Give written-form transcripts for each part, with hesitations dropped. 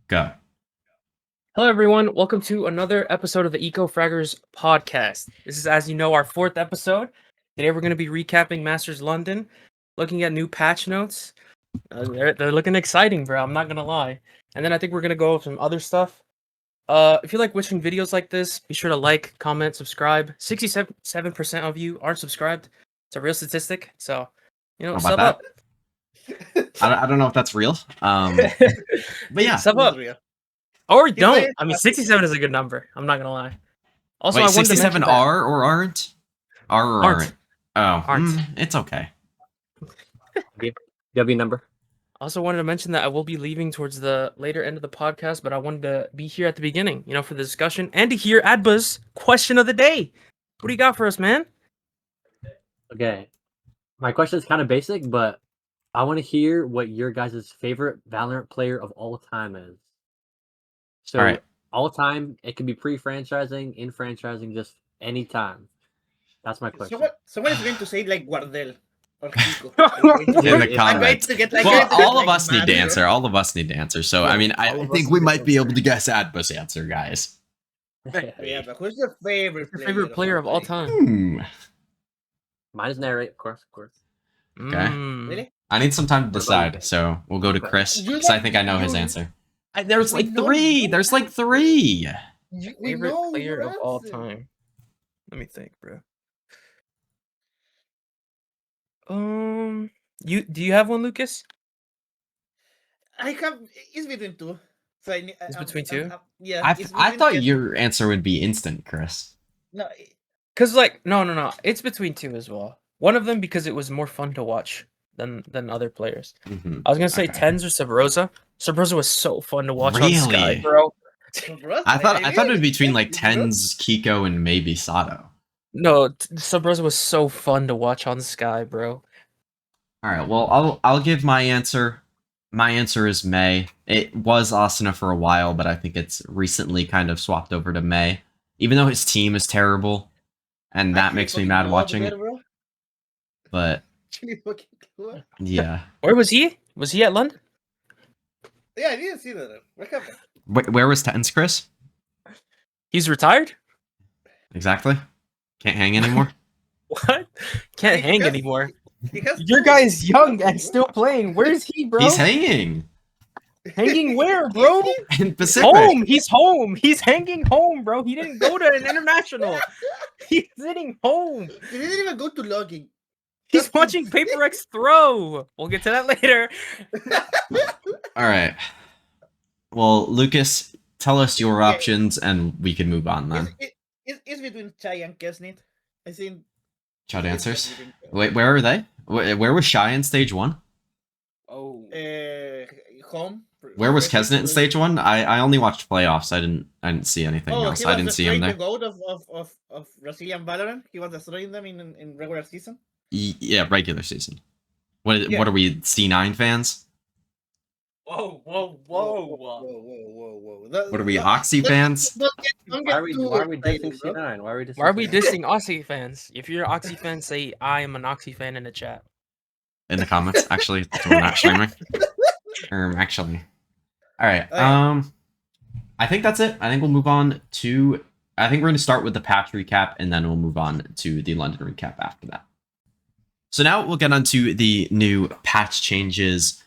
Go. Hello, everyone. Welcome to another episode of the EcoFraggers podcast. This is, as you know, our 4th episode. Today, we're going to be recapping Masters London, looking at new patch notes. They're looking exciting, bro. I'm not going to lie. And then I think we're going to go over some other stuff. If you like watching videos like this, be sure to like, comment, subscribe. 67% of you aren't subscribed. It's a real statistic. So, How sub about up. I don't know if that's real. But yeah. Sub up. Or don't. I mean, 67 is a good number. I'm not going to lie. Also, Wait, I wanted to 67 mention that- are or aren't? Are or aren't? Oh, Aren't. It's okay. W number. I also wanted to mention that I will be leaving towards the later end of the podcast, but I wanted to be here at the beginning, for the discussion and to hear Adba's question of the day. What do you got for us, man? Okay. My question is kind of basic, but I want to hear what your guys' favorite Valorant player of all time is. So, All right. all time, it can be pre-franchising, in franchising, just any time. That's my question. Someone is going to say like Guardel or Kiko. In the I'm going comments. to get Well, all of like, us need to mad answer. here. All of us need to answer. So, Yeah, I mean, I all of us think need we to might be able answer. to guess Adba's answer, guys. Yeah, but who's your favorite Your favorite player of all time? Mine is narrate, of course. Okay. Really? I need some time to decide, so we'll go to Chris, because I think I know his answer. There's like three! There's like three! Favorite player of all time. Let me think, bro. Do you have one, Lucas? I have. It's between two. So It's between two? Yeah. I it's thought between your answer would be instant, Chris. No, Cause no. It's between two as well. One of them because it was more fun to watch than other players. Mhm. I was gonna say Okay. Tens or Sabrosa. Sabrosa was so fun to watch on Really? Sky, bro. I thought it would be between like Tens, Kiko, and maybe Sato. No, Sabrosa was so fun to watch on Sky, bro. All right, well, I'll give my answer. My answer is May. It was Asuna for a while, but I think it's recently kind of swapped over to May. Even though his team is terrible, and that makes me mad watching it. But yeah, Where was he? Was he at London? Yeah, I didn't see that. What happened? where was Tens, Chris? He's retired? Exactly. Can't hang anymore. What? Can't hang Because- anymore. He has Your two- guy's young and still playing. Where is he, bro? He's hanging Hanging where, bro? in Pacific. Home. He's home. He's hanging home, bro. He didn't go to an international. He's sitting home. He didn't even go to logging. He's watching Paper X throw. We'll get to that later. All right. Well, Lucas, tell us your Okay. options, and we can move on then. It's between Chai and Kesnit. I think. Chad it's answers. between- Wait, where are they? Where was Shy in stage one? Oh. Home. Where was Kesnet in stage one? I only watched playoffs. I didn't see anything else. he I was didn't see him destroying there. the goat of Brazilian Valorant. He was destroying them in regular season. Yeah, regular season. What Yeah. what are we, C9 fans? Whoa. Whoa. What are we, Oxy fans? Don't Why are we excited, dissing bro. C9? Why are we dissing Why are we C9? dissing Oxy fans? If you're an Oxy fan, say I am an Oxy fan in the chat. In the comments, actually, that's when we're not streaming. Actually. All right. Alright. I think that's it. I think we'll move on to. I think we're going to start with the patch recap, and then we'll move on to the London recap after that. So now we'll get onto the new patch changes.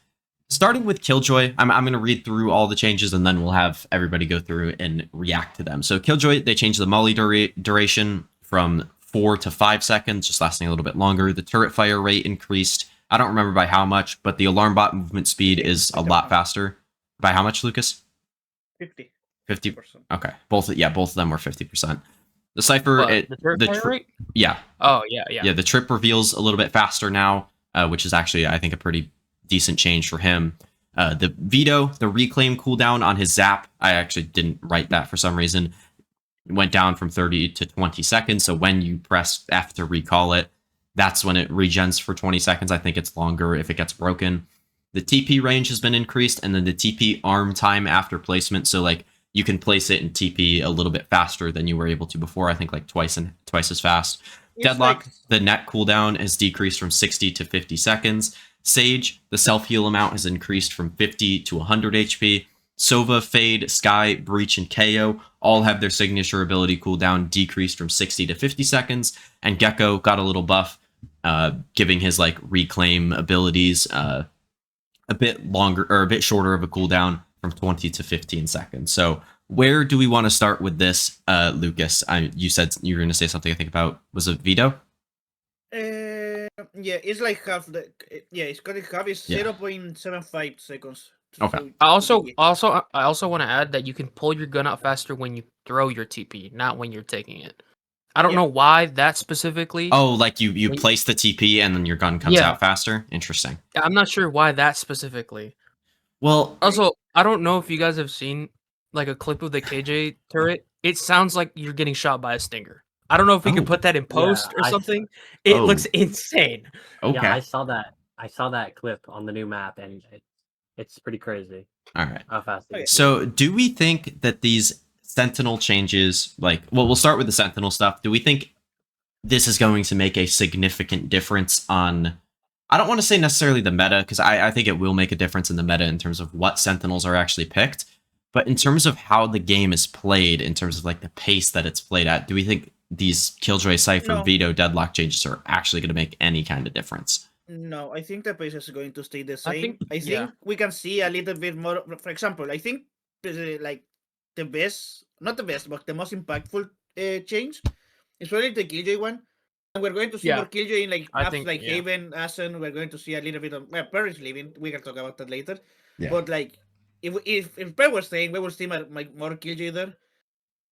Starting with Killjoy, I'm going to read through all the changes, and then we'll have everybody go through and react to them. So Killjoy, they changed the molly duration from 4 to 5 seconds, just lasting a little bit longer. The turret fire rate increased. I don't remember by how much, but the alarm bot movement speed is a lot faster. By how much, Lucas? 50. 50. Okay, both of them were 50%. The Cypher, What, the turret fire rate? yeah, Oh, yeah. the trip reveals a little bit faster now, which is actually, I think, a pretty decent change for him. The Veto, the reclaim cooldown on his zap, I actually didn't write that for some reason, went down from 30 to 20 seconds. So when you press F to recall it, that's when it regens for 20 seconds. I think it's longer if it gets broken. The TP range has been increased, and then the TP arm time after placement. So like you can place it in TP a little bit faster than you were able to before. I think like twice as fast. Deadlock, the net cooldown has decreased from 60 to 50 seconds. Sage, the self-heal amount has increased from 50 to 100 HP. Sova, Fade, Sky, Breach, and KO all have their signature ability cooldown decreased from 60 to 50 seconds, and Gecko got a little buff, giving his like reclaim abilities a bit longer or a bit shorter of a cooldown from 20 to 15 seconds. So where do we want to start with this, Lucas? You said you were going to say something. I think about was it Vito? Yeah, it's like half the. Yeah, it's got half. It's Yeah. 0.75 seconds. Okay. I also want to add that you can pull your gun out faster when you throw your TP, not when you're taking it. I don't Yeah. know why that specifically. Oh, like you When- place the TP and then your gun comes Yeah. out faster? Interesting. I'm not sure why that specifically. Well, Also, I don't know if you guys have seen like a clip of the KJ turret. It sounds like you're getting shot by a stinger. I don't know if we Oh. can put that in post or I- something. It Oh. looks insane. okay. Yeah, I saw that. I saw that clip on the new map, and it's pretty crazy All right. how fast. it Okay. gets. So, do we think that these Sentinel changes, like, well, we'll start with the Sentinel stuff. Do we think this is going to make a significant difference on, I don't want to say necessarily the meta, because I think it will make a difference in the meta in terms of what Sentinels are actually picked, but in terms of how the game is played, in terms of like the pace that it's played at, do we think these Killjoy, Cypher, No. Veto, Deadlock changes are actually going to make any kind of difference? No, I think the pace is going to stay the same. think- I think yeah. we can see a little bit more. For example, I think like the best, not the best, but the most impactful change is probably the Killjoy one. And we're going to see Yeah. more Killjoy in like I maps think- like yeah. Haven, Asen. We're going to see a little bit of Paris leaving. We can talk about that later. Yeah. But like if Per was staying, we will see more Killjoy there.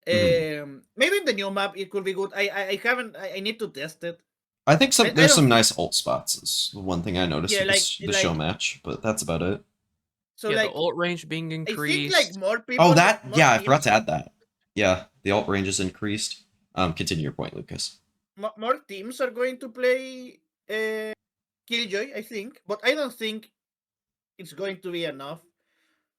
Mhm. Maybe in the new map it could be good. I haven't. I need to test it. I think I there's some don't- nice ult spots is the one thing I noticed Yeah, with like- the show like- match, but that's about it. So yeah, like the ult range being I increased. think like more people. Oh, that, more yeah, I teams- forgot to add that. Yeah, the alt range is increased. Continue your point, Lucas. More teams are going to play Killjoy, I think, but I don't think it's going to be enough.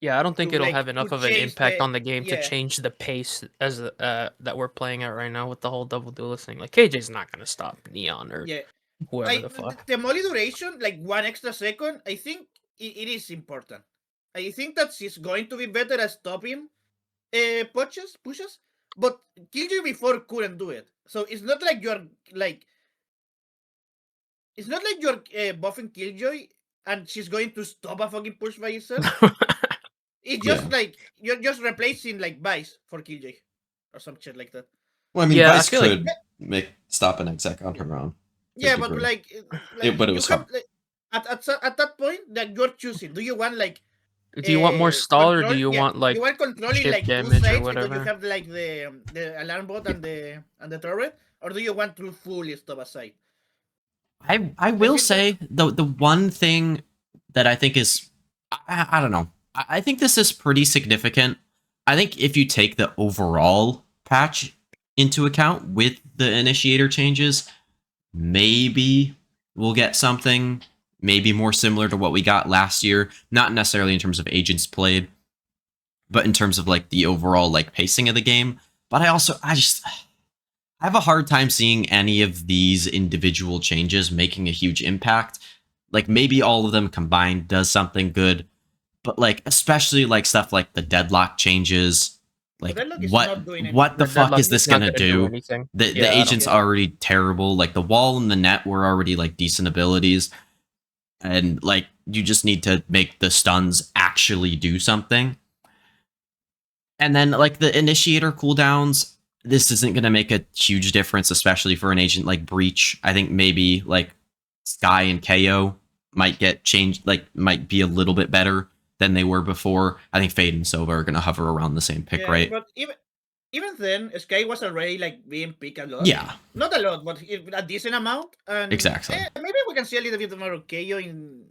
Yeah, I don't think to, it'll like, have enough to of an change impact the- on the game to yeah. change the pace as that we're playing at right now with the whole double duelist thing. Like KJ's not gonna stop Neon or Yeah, whoever like the fuck. the molly duration, like 1 extra second, I think it is important. I think that she's going to be better at stopping pushes, but Killjoy before couldn't do it. So it's not like you're buffing Killjoy and she's going to stop a fucking push by herself. It's just Yeah. like you're just replacing like Vice for Killjoy or some shit like that. Well, I mean, Yeah, I Vice feel like- could stop an exec on her own. Yeah, to a but degree. But it you was have, hard. like, at that point, like you're choosing. Do you want like Do you want more stall or do control- you yeah, want like you want controlling chip like two damage or sides because whatever? you have like the alarm bot and the turret, or do you want to fully stop a side? I will think say the one thing that I think is I don't know. I think this is pretty significant. I think if you take the overall patch into account with the initiator changes, maybe we'll get something maybe more similar to what we got last year. Not necessarily in terms of agents played, but in terms of like the overall like pacing of the game. But I have a hard time seeing any of these individual changes making a huge impact. Like maybe all of them combined does something good, but like especially like stuff like the deadlock changes. Like Deadlock is what not doing anything. what the The fuck deadlock is this not gonna do? anything. The Yeah, I don't agent's get it. already terrible. Like the wall and the net were already like decent abilities, and like you just need to make the stuns actually do something. And then like the initiator cooldowns, this isn't going to make a huge difference, especially for an agent like Breach. I think maybe like Sky and KO might get changed, like might be a little bit better than they were before. I think Fade and Sova are going to hover around the same pick Yeah, rate. But even then, Sky was already like being picked a lot. Yeah, Not a lot, but a decent amount. And Exactly. maybe we can see a little bit more of KO in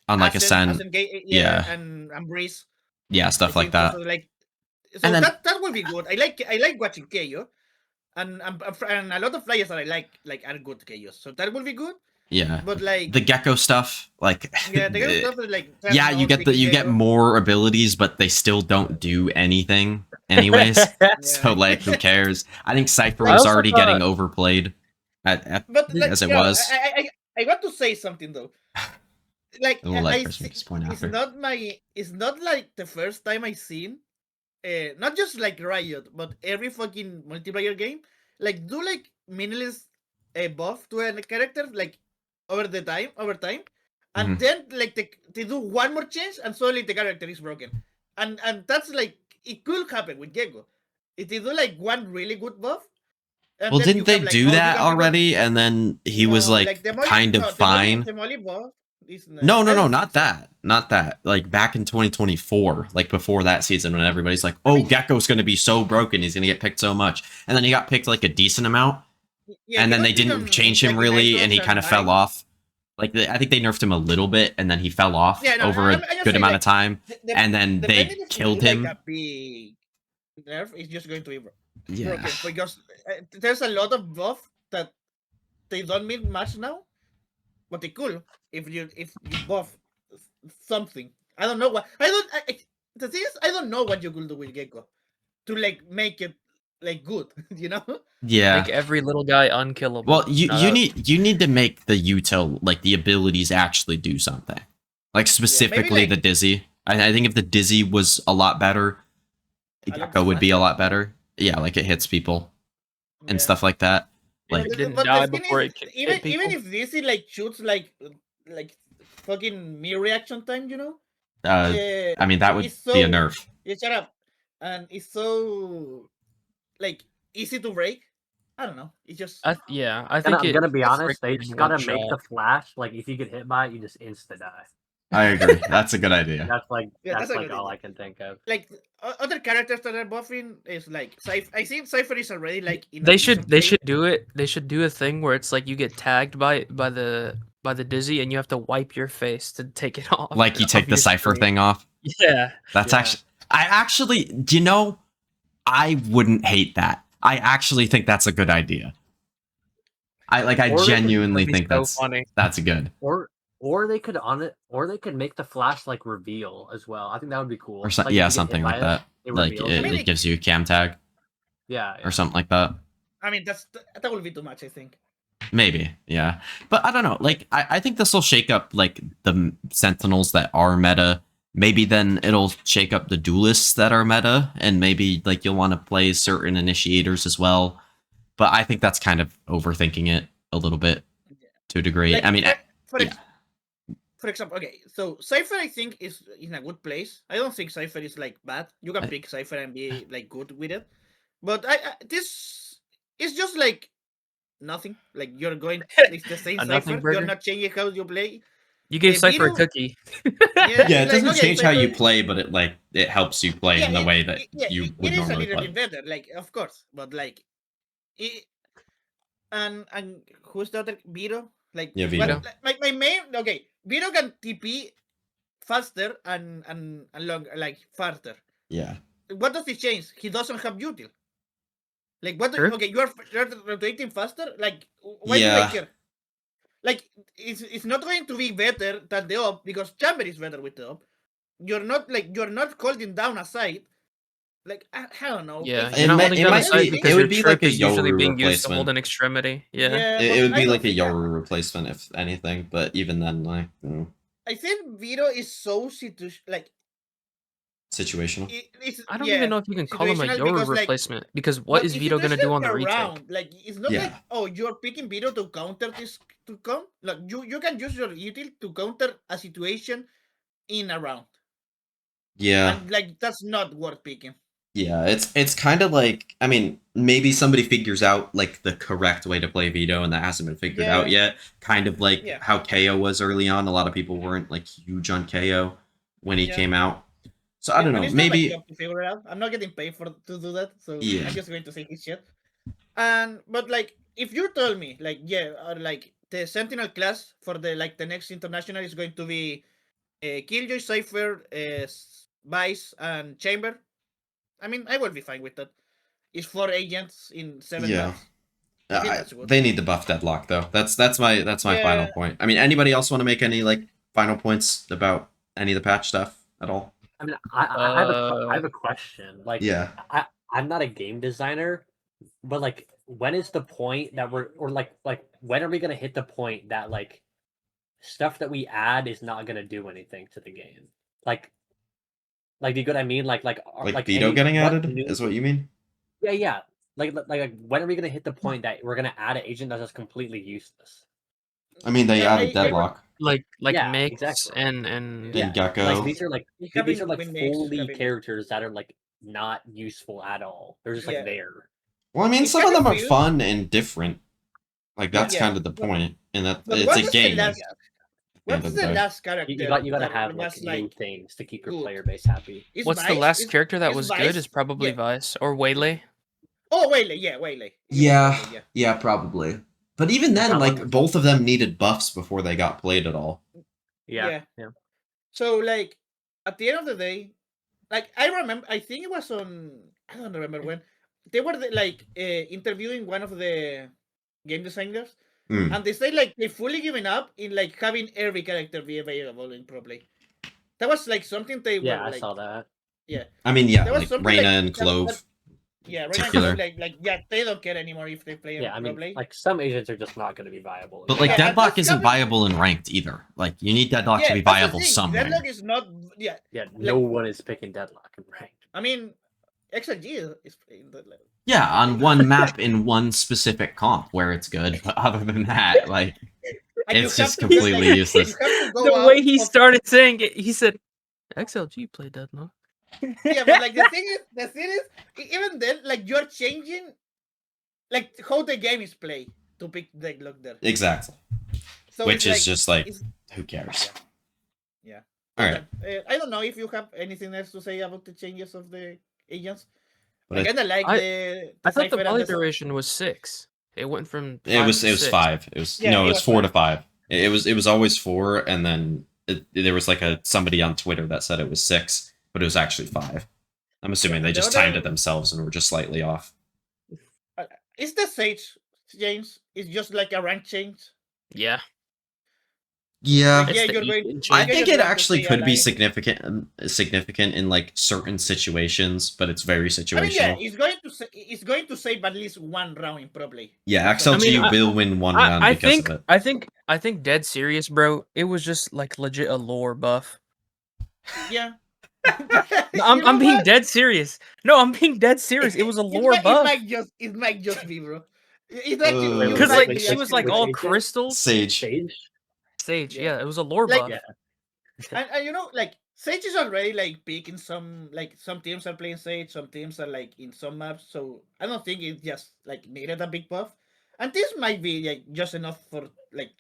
on like Ascent, Ascend, yeah, yeah. and Breeze. yeah, I stuff like think that. also, like, so And then- that will be good. I like watching KO, and a lot of players that I like are good KOs. So that will be good. Yeah, But like the Gecko stuff, like yeah, the good stuff is like yeah, you get more abilities, but they still don't do anything anyways. So like, who cares? I think Cypher I was also already thought- getting overplayed at But like, as it you know, was. I want to say something though. like It will let I Chris see, make his point it's after. not like the first time I seen not just like Riot, but every fucking multiplayer game, like do like meaningless buff to a character like over time, and Mhm. then like they do one more change and suddenly the character is broken, and that's like it could happen with Gecko. If they do like one really good buff, and Well, then you didn't they have like do oh you that can reroll. already? And then he was No, like like the molly, kind of no, fine. the molly buff is No, no, I no, don't think not so. that. Not that. Like back in 2024, like before that season when everybody's like, I "Oh, mean, Gecko's going to be so broken. He's going to get picked so much." And then he got picked like a decent amount, yeah, and he then was they picked didn't on change him like really, and Isos he and kind of fell Mine. off. Like I think they nerfed him a little bit, and then he fell off Yeah, no, over a I just good say amount like of time, and then the they benefit to killed do like him. a big nerf is just going to be Yeah. broken because there's a lot of buff that they don't mean much now, but they could if you buff something. I don't know what I don't. The thing is, I don't know what you could do with Gecko to like make it like good, you know? Yeah. Make every little guy unkillable. Well, you No, you need to make the util like the abilities actually do something. Like specifically like- the dizzy. I think if the dizzy was a lot better, A lot Gecko would be a faster? lot better. Yeah, like it hits people and Yeah. stuff like that. Yeah, Like it didn't But die the thing before is, it hit even people. if this is like shoots like fucking mere reaction time, you know? I mean that would It's be a so nerf. yeah, shut up. And it's so like easy to break. I don't know. It's just I think I'm gonna be it's honest. They freaking just gotta one make shot. the flash. Like if you get hit by it, you just insta die. I agree. That's a good idea. That's like Yeah, that's that's a like good all idea. I can think of. like other characters that are buffing is like I think Cypher is already like in a They decent should place. do it. They should do a thing where it's like you get tagged by the dizzy and you have to wipe your face to take it off. Like you take of the your cipher screen. thing off. Yeah. That's Yeah. actually you know, I wouldn't hate that. I actually think that's a good idea. I Or they could- genuinely That'd be think so that's funny. good. Or they could make the flash like reveal as well. I think that would be cool. Or so, Like, if yeah, you get something hit like by that. it Like reveals it, it. I mean, it gives you a cam tag Yeah, or something like that. I mean that would be too much, I think. Maybe, yeah. But I don't know. Like I think this will shake up like the sentinels that are meta. Maybe then it'll shake up the duelists that are meta, and maybe like you'll want to play certain initiators as well. But I think that's kind of overthinking it a little bit to a degree. Like, I mean, for example, okay, so Cypher I think is in a good place. I don't think Cypher is like bad. You can pick Cypher and be like good with it. But this is just like nothing. Like you're going it's the same A nothing Cypher. burger? You're not changing how you play. You gave Cypher a Vito- cookie. Yeah, yeah, it doesn't okay, change how you Cypher- play, but it helps you play in the way that you would it is a normally little play. bit better, like of course, but like it, and who's the other Vito? Like Yeah, Vito. my main okay, Vito can TP faster and longer, like faster. Yeah. What does it change? He doesn't have util. Like what? Sure. Okay, you're rotating faster. Like why do Yeah. I care? Like it's not going to be better than the up because Chamber is better with the up. You're not holding down a side. Like I don't know. Yeah, It's- you're not might- holding it down might the side be- because it your would be trip like a is usually Yoru being used to replacement. hold an extremity. Yeah. but It would I be don't like a think Yoru replacement if anything, but even then, like I think Vito is so like situational. it's. I don't even know if you can call him a situational Yoru because, like, replacement because what but is if Vito it gonna doesn't do on the retake? around, like it's not like Yeah. you're picking Vito to counter this to come. Like you can use your util to counter a situation in a round, Yeah. and like that's not worth picking. Yeah, it's kind of like, I mean, maybe somebody figures out like the correct way to play Vito and that hasn't been figured out yet. Kind of like Yeah. how KO was early on. A lot of people weren't like huge on KO when he Yeah. came out. So I don't And know, it's not my maybe job to figure it out. I'm not getting paid to do that, so Yeah. I'm just going to say his shit. But like, if you told me, like, like the Sentinel class for the next international is going to be Killjoy, Cypher, Vice, and Chamber. I mean, I will be fine with that. It's 4 agents in 7 Yeah. maps. I think that's good. they need to buff Deadlock though. That's my final Yeah. point. I mean, anybody else want to make any like final points about any of the patch stuff at all? I mean, I have a question. Like, Yeah. I'm not a game designer, but like, when is the point that when are we gonna hit the point that like stuff that we add is not gonna do anything to the game. Like, do you get what I mean? Like Vito any- getting what added new- is what you mean? Yeah. Like, when are we gonna hit the point that we're gonna add an agent that's just completely useless? I mean, they Yeah, added I- Deadlock Like Yeah, Mix exactly. and Yeah, Gecko. Like these are You having win mix, fully having- characters that are like not useful at all. They're just like Yeah. there. Well, I mean, It some of kinda them are feels- fun and different. Like that's Yeah, kind of the but- point, and that but it's what a was the game. last- like, What's of the the day. last character? You gotta that have was, like new things to keep your good? player base happy. Is what's the Vice- last is- character that is was good Vice- is probably yeah. Vice or Waylay. Oh, Waylay, yeah, Waylay. Yeah, probably. But even then, Not like wonderful. both of them needed buffs before they got played at all. Yeah. So, like, at the end of the day, like, I remember, I think it was on, I don't remember when, they were, interviewing one of the game designers, Mm. and they say, like, they fully given up in, like, having every character be available in pro play. That was, like, something they Yeah, were, I like, saw that. I mean, yeah, There was like something Reyna like and that- Clove. yeah, right particular. now, yeah, they don't care anymore if they play Yeah, I in pro mean, play. like some agents are just not going to be viable. But like Yeah, Deadlock that's isn't coming- viable in ranked either. Like you need Deadlock to be that's the viable thing, somewhere. Deadlock is not, yeah, no one is picking Deadlock in ranked. I mean, XRG is playing Deadlock. Yeah, on one map in one specific comp where it's good. But other than that, like And you It's have just to be, completely like, useless. you have to go The out way he of- started saying it, he said, "XLG played Deadlock." Yeah, but like the thing is, even then, like you're changing, like how the game is played to pick Deadlock there. exactly. So Which it's is just like it's- who cares? Yeah. All right. I don't know if you have anything else to say about the changes of the agents. But I I- kind of like I- the. I thought the Cypher and volley the- duration was 6. It went from It was 5 to 6. 5. It was Yeah, no, it it was was 4 to 5. 5. It was always 4, and then there was like somebody on Twitter that said it was 6, but it was actually 5. I'm assuming Yeah, they the just other- timed it themselves and were just slightly off. Is the Sage change? It's just like a rank change. Yeah. Yeah, It's Yeah, the you're E going- engine. I you're think just it going to actually stay could be alive. significant in like certain situations, but it's very situational. I mean, yeah, it's going to save at least one round in pro play. Yeah, XLG I mean, will win one round I because think of it. I think dead serious, bro. It was just like legit a lore buff. Yeah. I'm being dead serious. No, I'm being dead serious. It was a lore buff. It might just be, bro. It's actually Uh, you Because might like be she was like Which all agent? crystals. Sage. Sage? Sage, Yeah. yeah, it was a lore Like- buff. Yeah. and you know, like Sage is already like picking some teams are playing Sage, some teams are like in some maps, so I don't think it just like needed a big buff. And this might be like just enough for like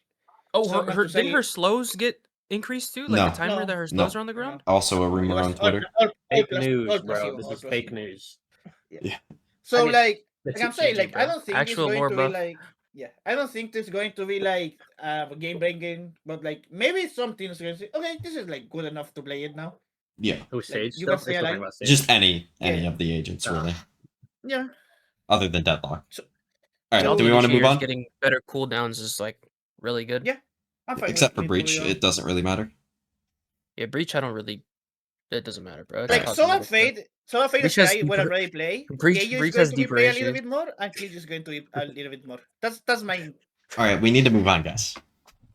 Oh, someone to didn't say- her slows get increased too? Like No. the timer No. that her No. slows are on the ground? Also a rumor it was on Twitter. all Fake plus- news, all bro. placebo, This all is fake placebo. news. So I mean, like That's I'm it saying, changing, like I bro. don't think Actual it's lore going to buff. be like I don't think it's going to be like game breaking, but like maybe some teams are going to say, okay, this is like good enough to play it now. Yeah, Oh, Sage you still? can say They're still alive. talking about Sage. just any Yeah. of the agents Ah. really, Yeah. other than Deadlock. So- All so right, do we want to move Initiators on? Getting better cooldowns is like really good. Yeah. I'm fine Except for with Breach, moving on. it doesn't really matter. Yeah, breach. I don't really. It doesn't matter, bro. It's Like cosmetic stuff. Solar Fade Breach has Sky will deeper- already play. Breach- Keiju is Breach going has to be deeper play a little issues. bit more, and Keiju is going to be a little bit more. That's my All right, we need to move on, guys.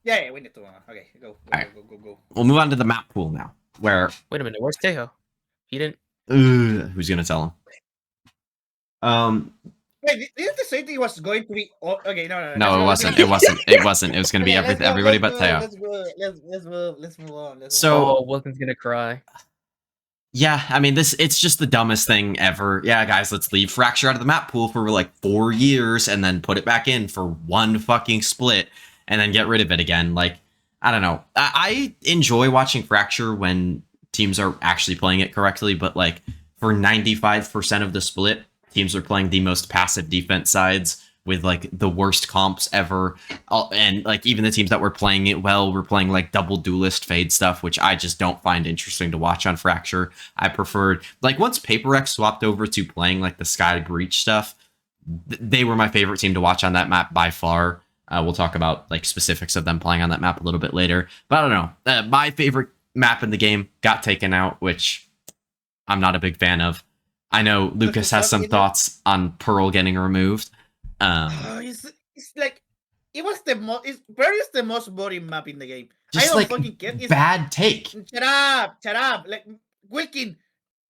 yeah. We need to okay go Alright. go. We'll move on to the map pool now. Where Wait a minute, where's Tejo? He didn't. who's gonna tell him? Wait, didn't they say it was going to be? Okay, no. No, it wasn't. It wasn't. It wasn't. It was gonna be Okay, let's go, everybody let's but go, Teo. Let's move on. So- Oh, Wilkin's gonna cry. Yeah, I mean it's just the dumbest thing ever. Yeah, guys, let's leave Fracture out of the map pool for like 4 years and then put it back in for one fucking split and then get rid of it again. Like, I don't know. I enjoy watching Fracture when teams are actually playing it correctly, but like for 95% of the split, teams are playing the most passive defense sides with like the worst comps ever. And like even the teams that were playing it well were playing like double duelist fade stuff, which I just don't find interesting to watch on Fracture. I preferred like once Paper X swapped over to playing like the Sky Breach stuff, they were my favorite team to watch on that map by far. We'll talk about like specifics of them playing on that map a little bit later. But I don't know. My favorite map in the game got taken out, which I'm not a big fan of. I know Lucas has some thoughts on Pearl getting removed. It's like it was the most. Barely the most boring map in the game. I Just don't like fucking care. It's, bad take. shut up. Like Wilkin,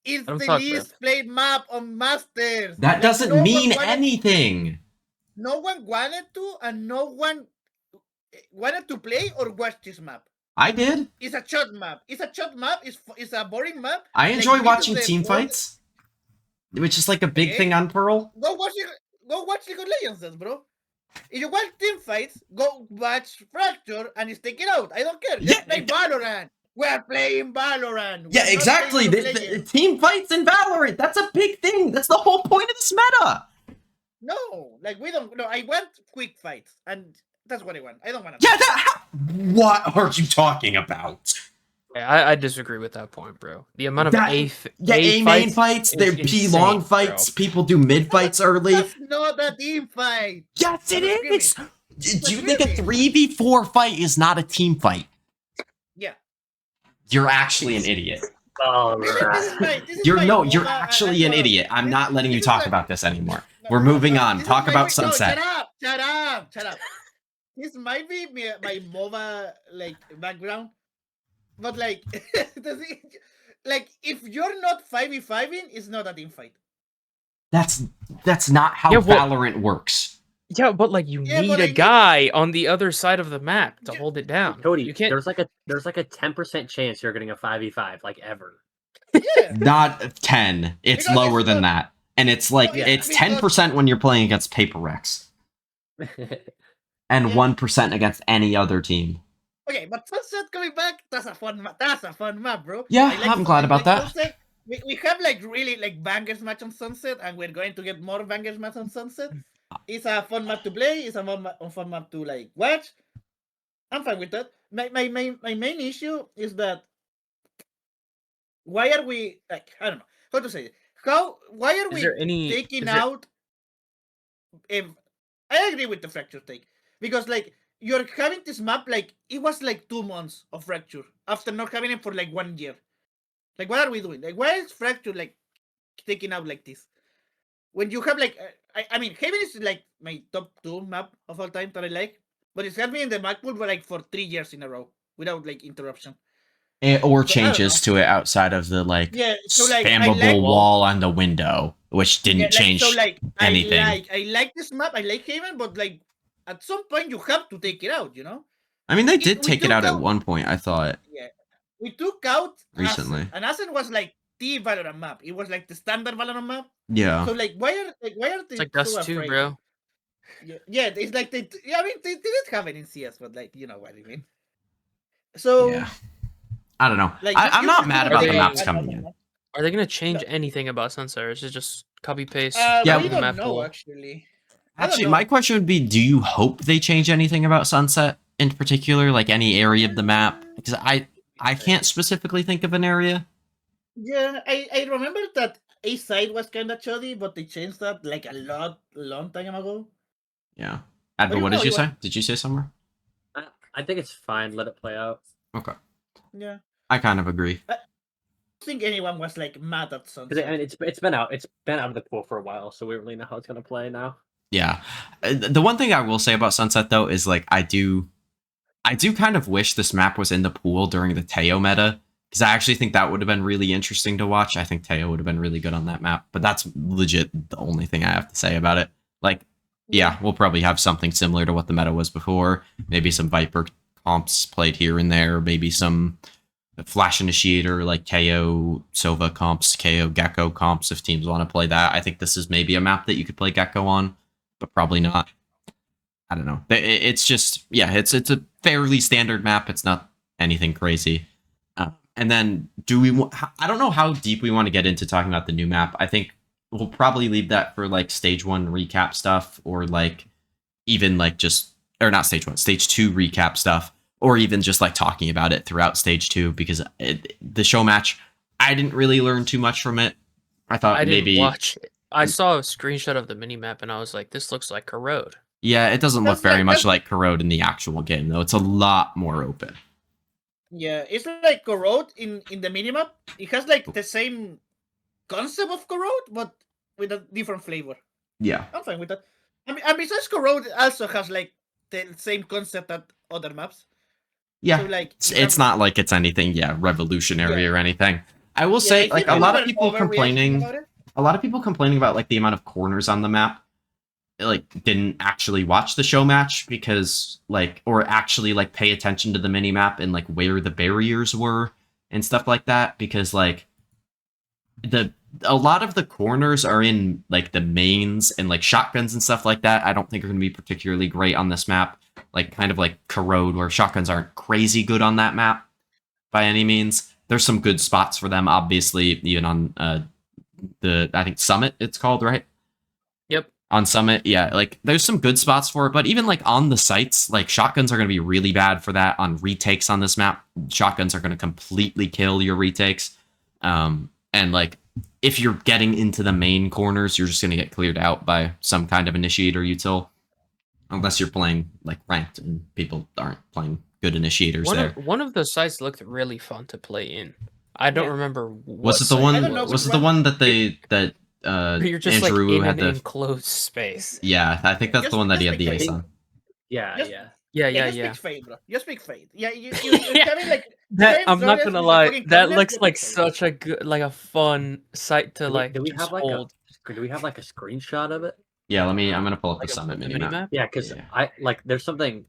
it's Let him the talk, least played map on Masters. That Like, doesn't no one mean wanted- anything. No one wanted to, and no one wanted to play or watch this map. I did. It's a short map. It's a boring map. I Like, enjoy you watching do the team world- fights, which is like a big Okay. thing on Pearl. Go watch League of Legends, then, bro. If you watch team fights, go watch Fracture and take it out. I don't care. Let's Yeah, play Valorant. We're playing Valorant. Yeah, We're not exactly. playing League of The Legends. team fights in Valorant. That's a big thing. That's the whole point of this meta. No, like we don't. No, I want quick fights, and that's what I want. I don't want to. Yeah, what are you talking about? I disagree with that point, bro. The amount of That- A main fights, is they're P insane, long bro. fights. People do mid fights early. That's not a team fight. Yes, it That's is. Do you think a That's 3v4 fight is not a team fight? Yeah. You're actually an idiot. Oh, This is You're my no, you're MOBA, actually an no, idiot. I'm not letting you this is talk my- about this anymore. no, We're moving no, on. this is Talk my- about no, Sunset. Shut up. This might be my MOBA like background, but like, like if you're not 5v5ing, it's not a team fight. That's not how Yeah, well- Valorant works. Yeah, but like you Yeah, need but a I need- guy on the other side of the map to Yeah. hold it down. Cody, you can't. there's like a 10% chance you're getting a 5v5 like ever. Yeah. Not 10. It's Because lower it's than not- that. And it's like Yeah, it's because- 10% when you're playing against Paper Rex and Yeah. 1% against any other team. Okay, but Sunset coming back, that's a fun map, bro. Yeah, I I'm glad about that. Sunset. We have like really like bangers match on Sunset, and we're going to get more bangers match on Sunset. It's a fun map to play. It's a fun map to like watch. I'm fine with that. My main issue is that why are we like I don't know how to say it. Why are Is we there any? taking is there- out? If I agree with the fracture take because like you're having this map like it was like 2 months of fracture after not having it for like 1 year. Like what are we doing? Like why is fracture like taking out like this? When you have like I mean Haven is like my top 2 map of all time that I like, but it's had me in the map pool for like for 3 years in a row without like interruption. Or don't changes to it outside of the like Yeah, so like I spammable like wall on the window, which didn't yeah, like, change. so like anything. I like this map. I like Haven, but like at some point you have to take it out. You know. I mean, they we did take it took out at out- one point, I thought. Yeah, we took out Recently. Ascent, and Ascent was like the Valorant map. It was like the standard Valorant map. Yeah. So like, why are they It's like so Dust 2, afraid? bro. Yeah, it's like they. Yeah, I mean, they didn't have it in CS, but like, you know what I mean. So Yeah. I don't know. like, I'm not mad about the they- maps coming in. Are they gonna change anything about Sunset, or is it just copy paste? Yeah, we the don't map know pool? actually. I don't Actually, know. my question would be: do you hope they change anything about Sunset in particular, like any area of the map? Because I can't specifically think of an area. Yeah, I remember that A side was kind of shoddy, but they changed that like long time ago. Yeah. But Adba, you what know, did you you say? Did you say somewhere? I think it's fine. Let it play out. Okay. Yeah, I kind of agree. I don't think anyone was like mad at Because Sunset. I mean, it's been out. It's been out of the pool for a while, so we really know how it's gonna play now. Yeah. The one thing I will say about Sunset though is like I do kind of wish this map was in the pool during the Teo meta because I actually think that would have been really interesting to watch. I think Teo would have been really good on that map, but that's legit the only thing I have to say about it. Like, yeah, we'll probably have something similar to what the meta was before. Maybe some Viper comps played here and there. Maybe some Flash Initiator like KO Sova comps, KO Gecko comps if teams want to play that. I think this is maybe a map that you could play Gecko on, but probably not. I don't know. It's just, yeah, it's a fairly standard map. It's not anything crazy. And then I don't know how deep we want to get into talking about the new map. I think we'll probably leave that for like stage 1 recap stuff, or like even like just, or not stage 1, stage 2 recap stuff, or even just like talking about it throughout stage 2, because the show match, I didn't really learn too much from it. I thought I didn't maybe watch it. I saw a screenshot of the mini map and I was like, this looks like Corrode. yeah, it doesn't look That's very like- much that's- like Corrode in the actual game though. It's a lot more open. Yeah, it's like Corrode in the minimap. It has like the same concept of Corrode, but with a different flavor. Yeah. I'm fine with that. I mean, and besides Corrode, also has like the same concept that other maps. Yeah, So like it's not like it's anything, revolutionary Yeah. or anything. I will Yeah, say, I like think a lot people of are people overreacting about it. complaining about like the amount of corners on the map. Like didn't actually watch the show match because or actually like pay attention to the mini map and like where the barriers were and stuff like that because like a lot of the corners are in like the mains and like shotguns and stuff like that. I don't think are going to be particularly great on this map. Like kind of like Corrode, where shotguns aren't crazy good on that map by any means. There's some good spots for them, obviously, even on I think Summit it's called, right? Yep. On Summit, yeah, like there's some good spots for it, but even like on the sites, like shotguns are going to be really bad for that. On retakes on this map, shotguns are going to completely kill your retakes. And like if you're getting into the main corners, you're just going to get cleared out by some kind of initiator util, unless you're playing like ranked and people aren't playing good initiators there. One of the sites looked really fun to play in. I don't Yeah. remember what Was it the site one? I don't know Was which it the one. one that You're just like Andrew in had an the? enclosed space. Yeah, I think that's the Just- one that he just had the like ace I on. Yeah, Just- yeah. Yeah. Just pick Fade, bro. Just pick Fade. Yeah, you're having like That same I'm not flawless gonna with the lie. fucking That corners, looks just like pick Fade. such a good, like a fun site to like Do we just have like hold. do we have like a screenshot of it? Yeah, I'm gonna pull up Like the a Summit mini minimap. map. Yeah, because Yeah. I like there's something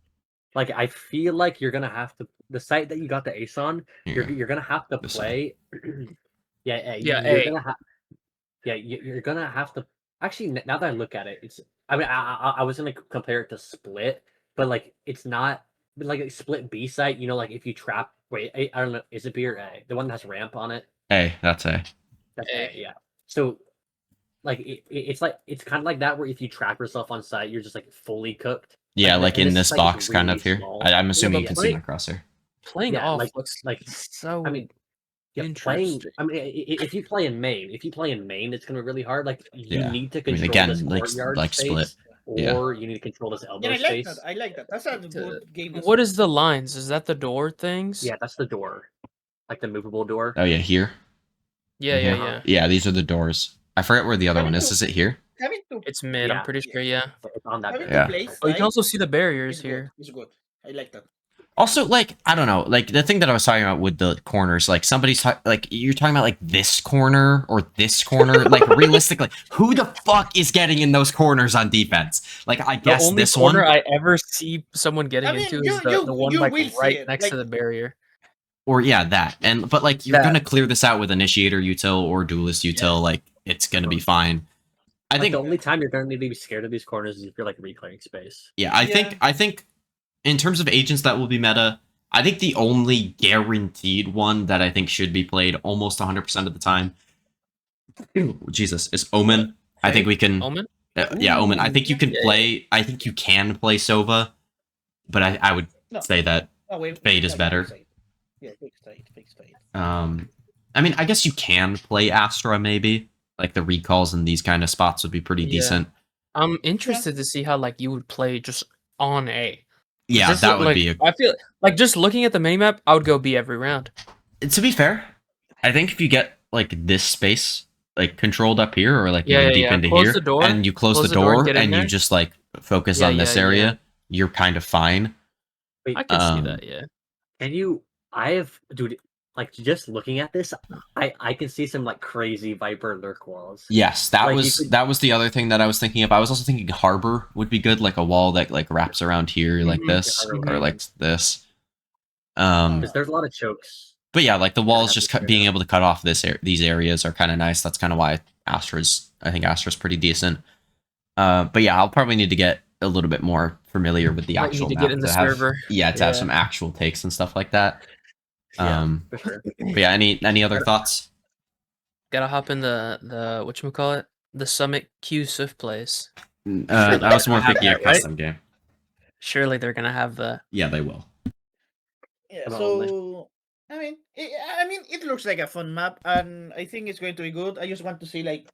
like I feel like you're gonna have to the site that you got the ace on. Here. You're gonna have to This play. Yeah, you're A. gonna have. Yeah, you're gonna have to. Actually, now that I look at it, it's. I mean, I was gonna compare it to Split, but like it's not like a Split B site. You know, like if you trap. Wait, I don't know. Is it B or A? The one that has ramp on it. Hey, that's A. That's A. A. Yeah. So, like it's like it's kind of like that where if you trap yourself on site, you're just like fully cooked. Yeah, like and in this this site is box kind of really here. small. I'm assuming but you can play- see my crosshair. Playing Yeah, off like- looks like, so I mean, yeah, playing. interesting. I mean, if you play in main, it's gonna be really hard. Like you Yeah. need to I mean, control again, this like- courtyard like space, Split. Yeah. or you need to control this elbow Yeah, I like space. that. I like that. That's a good game. design. What is the lines? Is that the door things? Yeah, that's the door, like the movable door. Oh yeah, here. Yeah. Yeah, these are the doors. I forget where the other one is. Is it here? Having to It's mid. Yeah. I'm pretty sure. Yeah. It's on that. having bit. Yeah. to play Oh, you can side also see the barriers is here. good. It's good. I like that. Also, like, I don't know, like the thing that I was talking about with the corners, like like you're talking about like this corner or this corner, like realistically, who the fuck is getting in those corners on defense? Like, I The guess only this one, corner I ever see someone getting I mean, into you- is the you- one you like will see right it, next like- to the barrier. or yeah, that, but like you're That. gonna clear this out with initiator util or duelist util, like it's gonna be fine. I Like, think, the only time you're gonna need to be scared of these corners is if you're like reclearing space. yeah, I think in terms of agents that will be meta, I think the only guaranteed one that I think should be played almost 100% of the time, Jesus, is Omen. I think we can. Omen. Yeah, Omen. I think you can Yeah, play. I think you can play Sova, but I would No. say that. Oh, wait, Fade is yeah, better. fake Fade. Yeah, fake Fade. I mean, I guess you can play Astra maybe. Like the recalls in these kind of spots would be pretty Yeah. decent. I'm interested to see how like you would play just on A. Yeah, Just that would like, be. I feel like just looking at the minimap, I would go B every round. To be fair, I think if you get like this space like controlled up here or like Yeah, even yeah, deep yeah. into Close here, the door, and you close the and door get in and you there. just like focus Yeah, on this yeah, area, yeah. you're kind of fine. Wait, I can see Um, that. Yeah. can you? I have, dude. Like just looking at this, I can see some like crazy Viper lurk walls. Yes, that Like, you was could- that was the other thing that I was thinking of. I was also thinking harbor would be good, like a wall that like wraps around here like Mhm, this mhm. or like this. Because there's a lot of chokes. But yeah, like the walls have just to figure being it out. able to cut off these areas are kind of nice. That's kind of why I think Astra's pretty decent. But yeah, I'll probably need to get a little bit more familiar with the Might actual need to map get in the have, server. yeah, to have Yeah. some actual takes and stuff like that. Yeah, for sure. But yeah, any other thoughts? Gotta hop in the whatchamacallit? The Summit Q Swift plays. I was more have thinking a that, right? custom game. Surely they're gonna have the Yeah, they will. Yeah, Come on, so I mean, it looks like a fun map, and I think it's going to be good. I just want to see like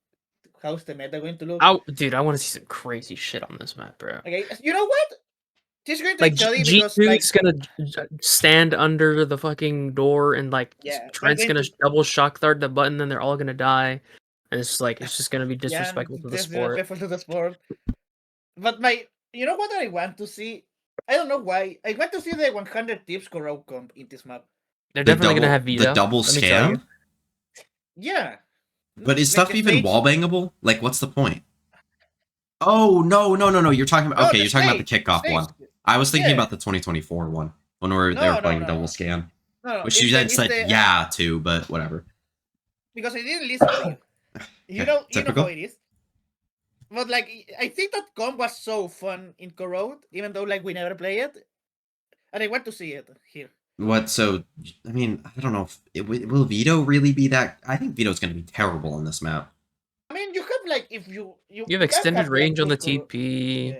how's the meta going to look. dude, I want to see some crazy shit on this map, bro. Okay, you know what? This is going to Like be jelly G because like Dude's gonna stand under the fucking door and like Yeah, Trent's they're gonna going to- double shock third the button, then they're all gonna die, and it's just gonna be disrespectful to the sport. disrespectful to the sport. But you know what I want to see? I don't know why. I want to see the 100 tips Corral comp in this map. They're The definitely gonna double, have Vito. the double let me tell you. scam. Yeah. But is Like stuff the even stage- wallbangable? Like, what's the point? Oh no! You're talking about No, okay. the You're talking about the stage, kickoff stage. one. I was thinking Yeah. about the 2024 one when they were No, playing no. double scam, No, which it's you the- then it's said the, yeah to, but whatever. because I didn't listen to you. You Okay, know typical. how it is. But like, I think that comp was so fun in Corroad, even though like we never play it, and I want to see it here. What? So I mean, I don't know if will Vito really be that. I think Vito's going to be terrible on this map. I mean, you have like if you You have can extended have, like, range on the good TP.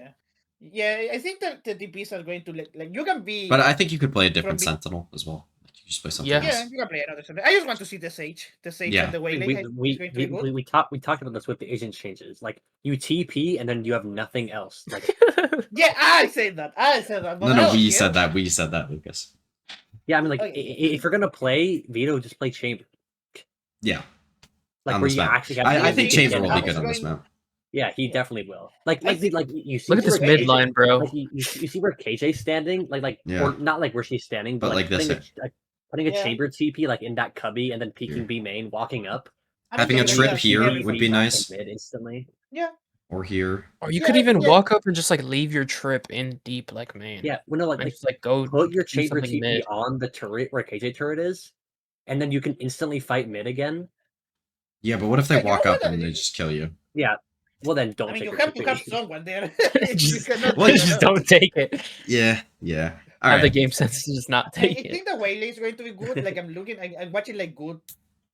Yeah, yeah. I think that the DPs are going to like you can be. But I think you could play a different From Sentinel as well. Like, you just play something Yeah. else. Yeah, you can play another something. I just want to see the Sage Yeah. and the We Waylay. It's going to be good. we talked about this with the agent changes. Like you TP and then you have nothing else. Like Yeah, I said that. But I No, don't we care. said that. We said that, Lucas. yeah, I mean like Okay. if you're gonna play Vito, just play Chamber. Yeah. Like On where this you map. actually have. I Yeah, think yeah, Chamber yeah, will I be was good on this going- map. Yeah, he definitely will. Like I think- you see. Look at this where mid line, bro. Like you see where KJ's standing, Yeah. or not like where she's standing, But but like this putting a Yeah. chamber TP like in that cubby and then peeking Yeah. B main, walking up. I mean, Having a yeah, trip yeah, here yeah, would be back nice. in mid instantly. Yeah, Or here. Or you Yeah, could even yeah. walk up and just like leave your trip in deep like main. Yeah, well, no, And like just like go put your do chamber something TP mid. on the turret where KJ turret is, and then you can instantly fight mid again. Yeah, but what if they Yeah, you walk know up what, and they just kill you? Yeah. Well, then don't I mean, take you your have to TP. have someone there. You just, cannot Well, take just it don't take it. Yeah. All Have the right. game sense to just not I take it. think the Waylay is going to be good. Like I'm looking, I'm watching like good,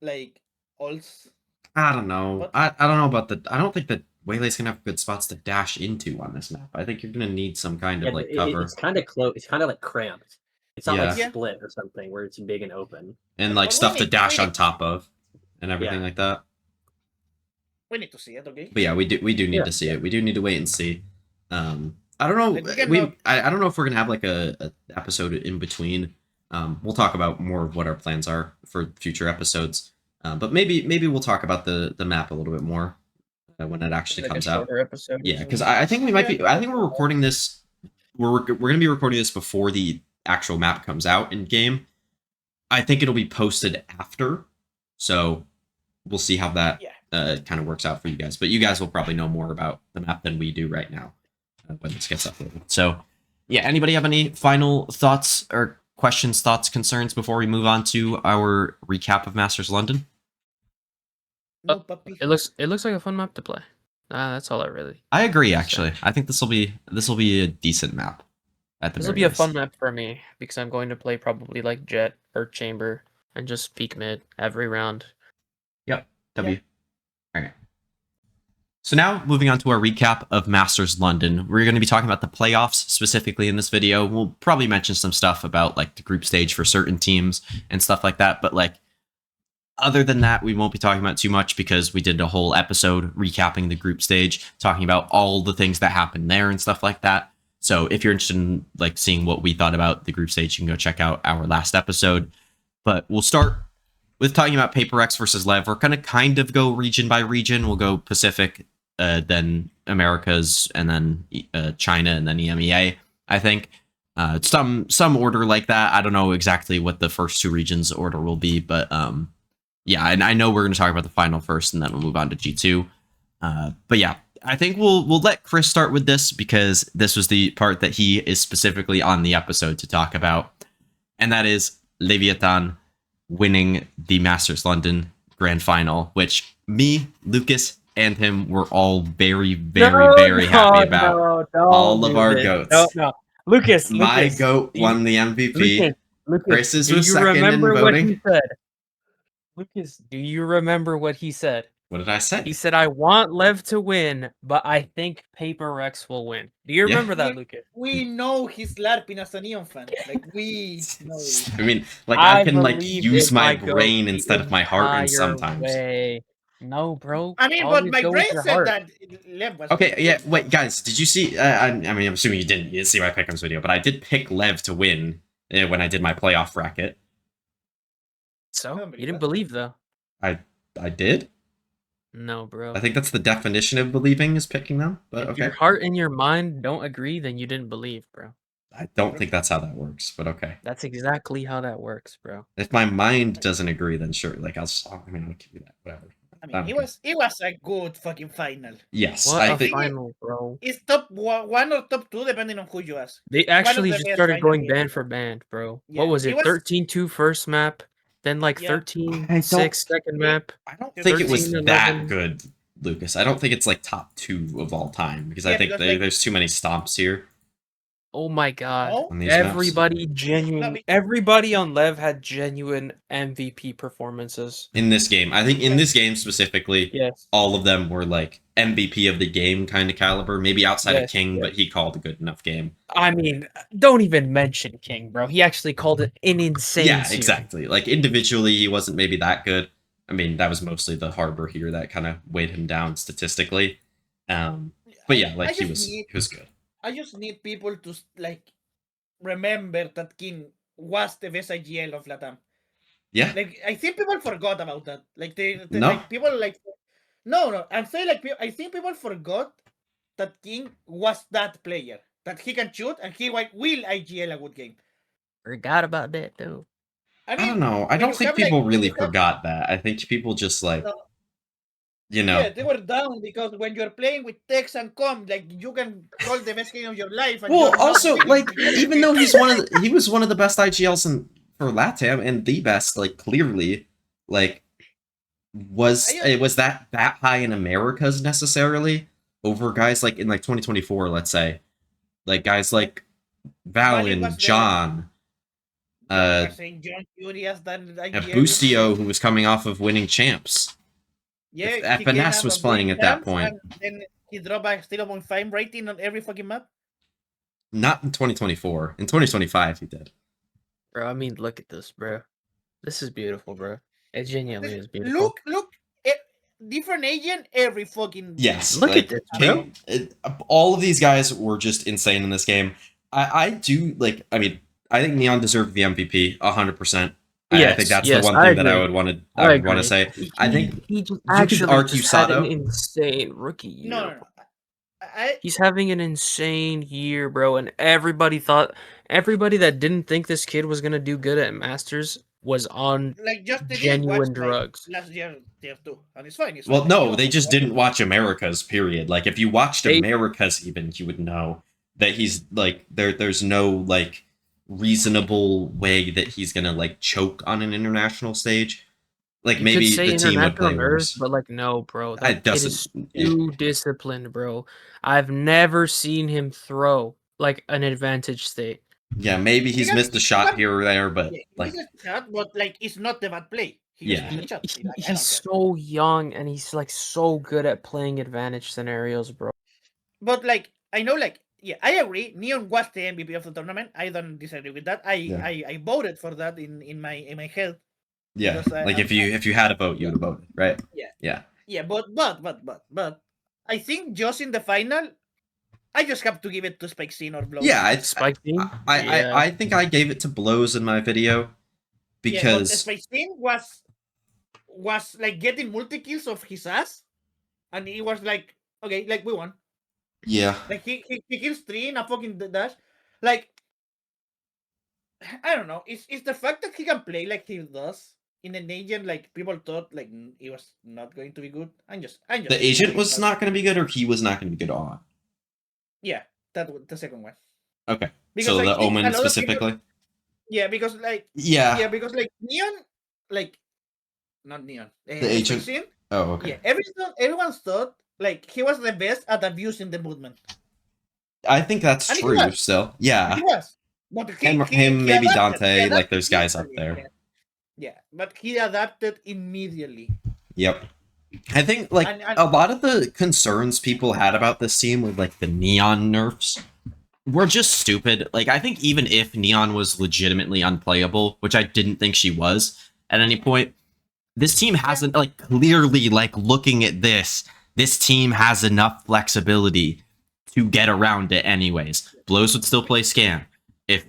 like ults. I don't know. But- I don't know about the. I don't think that Waylay's gonna have good spots to dash into on this map. I think you're gonna need some kind Yeah, of like but cover it's kind of close. It's kind of like cramped. It's not like Yeah. split or something where it's big and open. and like But stuff we to need- dash we on need- top of, and everything Yeah. like that. We need to see it, okay? But yeah, we do need Yeah. to see it. We do need to wait and see. I don't know. Like, we cannot- I don't know if we're gonna have like a episode in between. We'll talk about more of what our plans are for future episodes. But maybe we'll talk about the map a little bit more when it actually Like a comes out. shorter episode. Yeah, because I think we might be. I think we're recording this. We're gonna be recording this before the actual map comes out in game. I think it'll be posted after, so we'll see how that Yeah. kind of works out for you guys. But you guys will probably know more about the map than we do right now when this gets uploaded. So, yeah. Anybody have any final thoughts or questions, thoughts, concerns before we move on to our recap of Masters London? No, puppy. It looks like a fun map to play. That's all I really. I agree. Actually, I think this will be a decent map. At the This will very be a least. fun map for me because I'm going to play probably like Jet or Chamber and just peek mid every round. W. All right. So now moving on to our recap of Masters London, we're going to be talking about the playoffs specifically in this video. We'll probably mention some stuff about like the group stage for certain teams and stuff like that. But like other than that, we won't be talking about too much because we did a whole episode recapping the group stage, talking about all the things that happened there and stuff like that. So if you're interested in like seeing what we thought about the group stage, you can go check out our last episode. But we'll start with talking about Paper X versus Lev. We're going to kind of go region by region. We'll go Pacific, then Americas, and then China, and then EMEA, I think. Some order like that. I don't know exactly what the first two regions order will be, but yeah, and I know we're going to talk about the final first, and then we'll move on to G2. But yeah, I think we'll let Chris start with this because this was the part that he is specifically on the episode to talk about, and that is Leviathan winning the Masters London Grand Final, which me, Lucas, and him were all very, very happy about. All of our goats. No. Lucas, My Lucas, goat won the MVP. Lucas, Chris's do was you second in remember what voting. he said? Lucas, do you remember what he said? What did I say? He said, "I want Lev to win, but I think Paper Rex will win." Do you Yeah. remember that, Lucas? We know he's LARPing as a Neon fan. Like we know. I mean, like I can like believed use in my goat brain the instead of my heart, and entire sometimes. way. No, bro. I mean, but always my go with brain your said heart. that Lev was. Okay, yeah. Wait, guys, did you see? I mean, I'm assuming you didn't. You didn't see my pick'ems video, but I did pick Lev to win when I did my playoff bracket. So Nobody you didn't does. believe though. I did. No, bro. I think that's the definition of believing is picking them. But If okay. your heart and your mind don't agree, then you didn't believe, bro. I don't think that's how that works, but okay. That's exactly how that works, bro. If my mind doesn't agree, then sure. Like I'll give you that. Whatever. I mean, it was a good fucking final. Yes, What I a think. final, bro. It's top one or top 2, depending on who you ask. They actually the just best started final going games. band for band, bro. Yeah, What was it it? was- 13-2 first map, then like Yeah. 13-6 second map. I don't think it was 13-11. that good, Lucas. I don't think it's like top 2 of all time because I Yeah, think because, like- there's too many stomps here Oh my god. No? on these maps. Everybody on Lev had genuine MVP performances. In this game. I think in this game specifically, Yes. all of them were like MVP of the game kind of caliber. Maybe outside of Yes, King, yes. but he called a good enough game. I mean, don't even mention King, bro. He actually called it an insane Yeah, series. exactly. Like individually, he wasn't maybe that good. I mean, that was mostly the Harbor here that kind of weighed him down statistically. But yeah, like he was good. I just need people to like remember that King was the best IGL of Latam. Yeah. Like I think people forgot about that. Like they No. like people like no. I'm saying like I think people forgot that King was that player that he can shoot and he will IGL a good game. Forgot about that, though. I don't know. I when don't you think have, like, people when really you have- forgot that. I think people just like, No. you know. Yeah, they were down because when you're playing with Tex and Com, like you can call the best game of your life. And Well, you're not also winning. like even though he was one of the best IGLs for LATAM and the best, like clearly, like was that high in Americas necessarily over guys like in like 2024, let's say, like guys like Valen Valen, was there. John, You're saying John Urias than Bustio, who was coming off of winning champs. Yeah, If he FNS came was out of playing winning at that champs, point. and then he dropped a 0.5 rating on every fucking map. Not in 2024. In 2025, he did. Bro, I mean, look at this, bro. This is beautiful, bro. It genuinely is beautiful. Look, different agent every fucking. Yes. Look like, at this, King, all of these guys were just insane in this game. I do like. I mean, I think Neon deserved the MVP 100%. I think that's the one thing that I would want to say. I think he just could actually argue just had an Sato. insane rookie year. No. He's having an insane year, bro, and everybody that didn't think this kid was gonna do good at Masters was on like just genuine drugs. Last year too, and it's fine. Well, fine. no, they just didn't watch America's. Period. Like, if you watched America's, even you would know that he's like there's no like reasonable way that he's gonna like choke on an international stage. Like You maybe could say the team would play international worse. but like no, bro. It That kid is doesn't. too disciplined, bro. I've never seen him throw like an advantage state. Yeah, maybe he's missed a shot here or there, but like but like it's not the bad play. He's so young and he's like so good at playing advantage scenarios, bro. But like I know, like yeah, I agree. Neon was the MVP of the tournament. I don't disagree with that. I voted for that in my head. Yeah, like if you had a vote, you would have voted, right? Yeah. But I think just in the final, I just have to give it to Spike Scene or Blow. Yeah, Spike Team. I think I gave it to Blows in my video because Spike Scene was like getting multi kills of his ass, and he was like, okay, like we won. Yeah, Like he kills 3 in a fucking dash. Like I don't know. It's the fact that he can play like he does in an agent. Like people thought like he was not going to be good. I'm just the agent was not going to be good, or he was not going to be good on. Yeah, the second one. Okay, Because, so like, the Omen a lot of specifically. Yeah, because like because like Neon, like not Neon. The agent. Scene, Oh, okay. yeah, everyone thought like he was the best at abusing the movement. I think that's And he true. was. Still, yeah. He was. But Him, maybe adapted. Dante. He Like there's adapted guys up immediately. there. Yeah, but he adapted immediately. Yep. I think like And- a lot of the concerns people had about this team with like the Neon nerfs were just stupid. Like I think even if Neon was legitimately unplayable, which I didn't think she was at any point, this team hasn't like clearly like looking at this team has enough flexibility to get around it anyways. Blows would still play Scam. If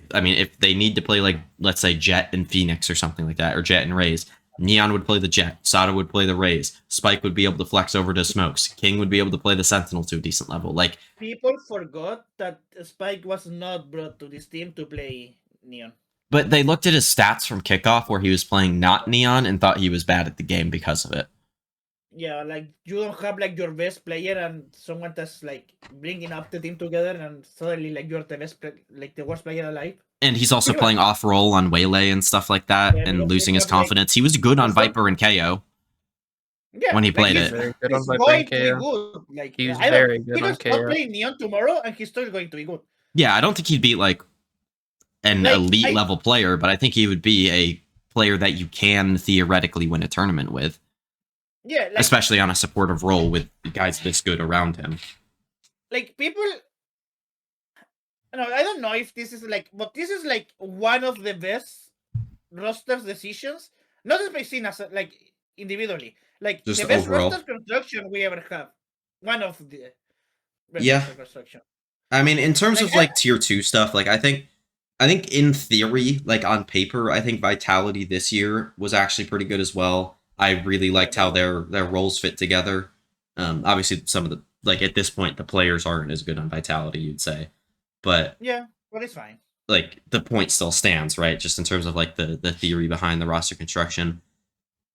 they need to play like let's say Jet and Phoenix or something like that, or Jet and Raze, Neon would play the Jet, Sada would play the Raze, Spike would be able to flex over to Smokes, King would be able to play the Sentinel to a decent level. Like, People forgot that Spike was not brought to this team to play Neon. but they looked at his stats from kickoff where he was playing not Neon and thought he was bad at the game because of it. Yeah, like you don't have like your best player and someone that's like bringing up the team together, and suddenly like you're the best, like the worst player alive. And he's also Pretty playing much. off role on Waylay and stuff like that, Yeah, and because losing they his have, like, confidence. He was good on he's not- Viper and KO. Yeah, When he like, played he's, it. Very good on he's Viper going and to be KO. good. Like He was I don't, very good he on can stop KO. playing Neon tomorrow, and he's still going to be good. Yeah, I don't think he'd be like an Like, elite level player, but I think he would be a player that you can theoretically win a tournament with, Yeah, like especially on a supportive role with guys this good around him. like people. No, I don't know if this is like, but this is like one of the best rosters decisions. Not as by seen as like individually, like Just the best overall. roster construction we ever have. One of the best Yeah. roster construction. I mean, in terms Like, of like tier 2 stuff, like I think in theory, like on paper, I think Vitality this year was actually pretty good as well. I really liked how their roles fit together. Obviously some of the, like at this point the players aren't as good on Vitality, you'd say. But Yeah, but it's fine. like the point still stands, right? Just in terms of like the theory behind the roster construction.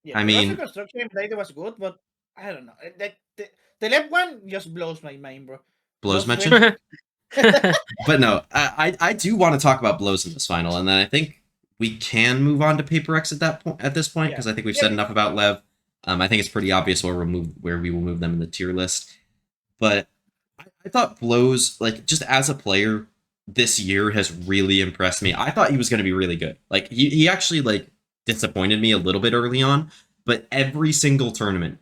Yeah, I the roster mean- construction later was good, but I don't know. Like the left one just blows my mind, bro. Blows Those mention. twins- But no, I do want to talk about blows in this final, and then I think we can move on to Paper X at this point, because I think we've said Yeah. enough about Lev. I think it's pretty obvious where we will move them in the tier list. But I thought blows, like just as a player this year, has really impressed me. I thought he was going to be really good. Like he actually like disappointed me a little bit early on, but every single tournament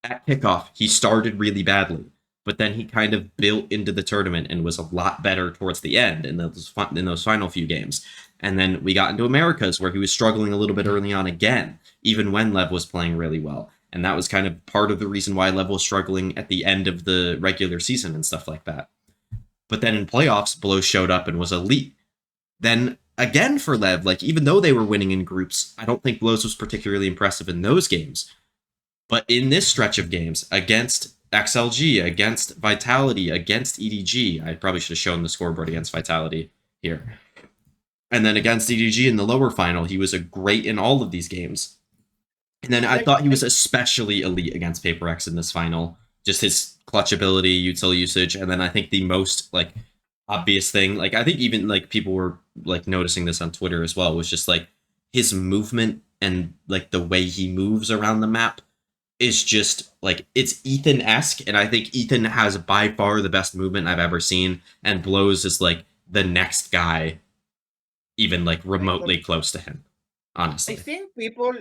at kickoff he started really badly. But then he kind of built into the tournament and was a lot better towards the end in those final few games. And then we got into Americas where he was struggling a little bit early on again, even when Lev was playing really well. And that was kind of part of the reason why Lev was struggling at the end of the regular season and stuff like that. But then in playoffs, Blow showed up and was elite. Then again for Lev, like even though they were winning in groups, I don't think Blows was particularly impressive in those games. But in this stretch of games against XLG, against Vitality, against EDG. I probably should have shown the scoreboard against Vitality here. And then against EDG in the lower final, he was a great in all of these games. And then I thought he was especially elite against Paper X in this final. Just his clutch ability, util usage, and then I think the most like obvious thing, like I think even like people were like noticing this on Twitter as well, was just like his movement and like the way he moves around the map is just like it's Ethan-esque, and I think Ethan has by far the best movement I've ever seen, and Blows is like the next guy even like remotely close to him, honestly. I think people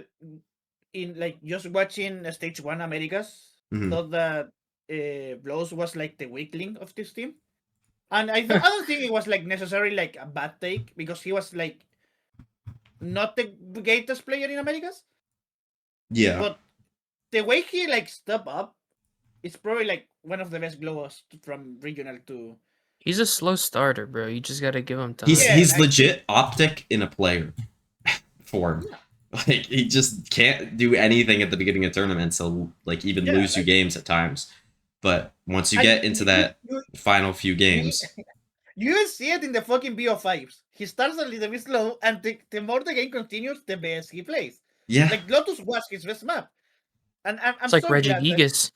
in like just watching Stage 1 Americas Mhm. thought that Blows was like the weakling of this team. And I don't think it was like necessarily like a bad take, because he was like not the greatest player in Americas. Yeah. But the way he like stepped up, it's probably like one of the best glowers from regional to. He's a slow starter, bro. You just gotta give him time. He's Yeah, he's like- legit Optic in a player form. Like he just can't do anything at the beginning of tournaments. He'll like even Yeah, lose you like- games at times. But once you I- get into that you- final few games, You see it in the fucking BO5s. He starts a little bit slow, and the more the game continues, the best he plays. yeah, Like Lotus was his best map. And I'm It's like so Reggie glad that- Gigas.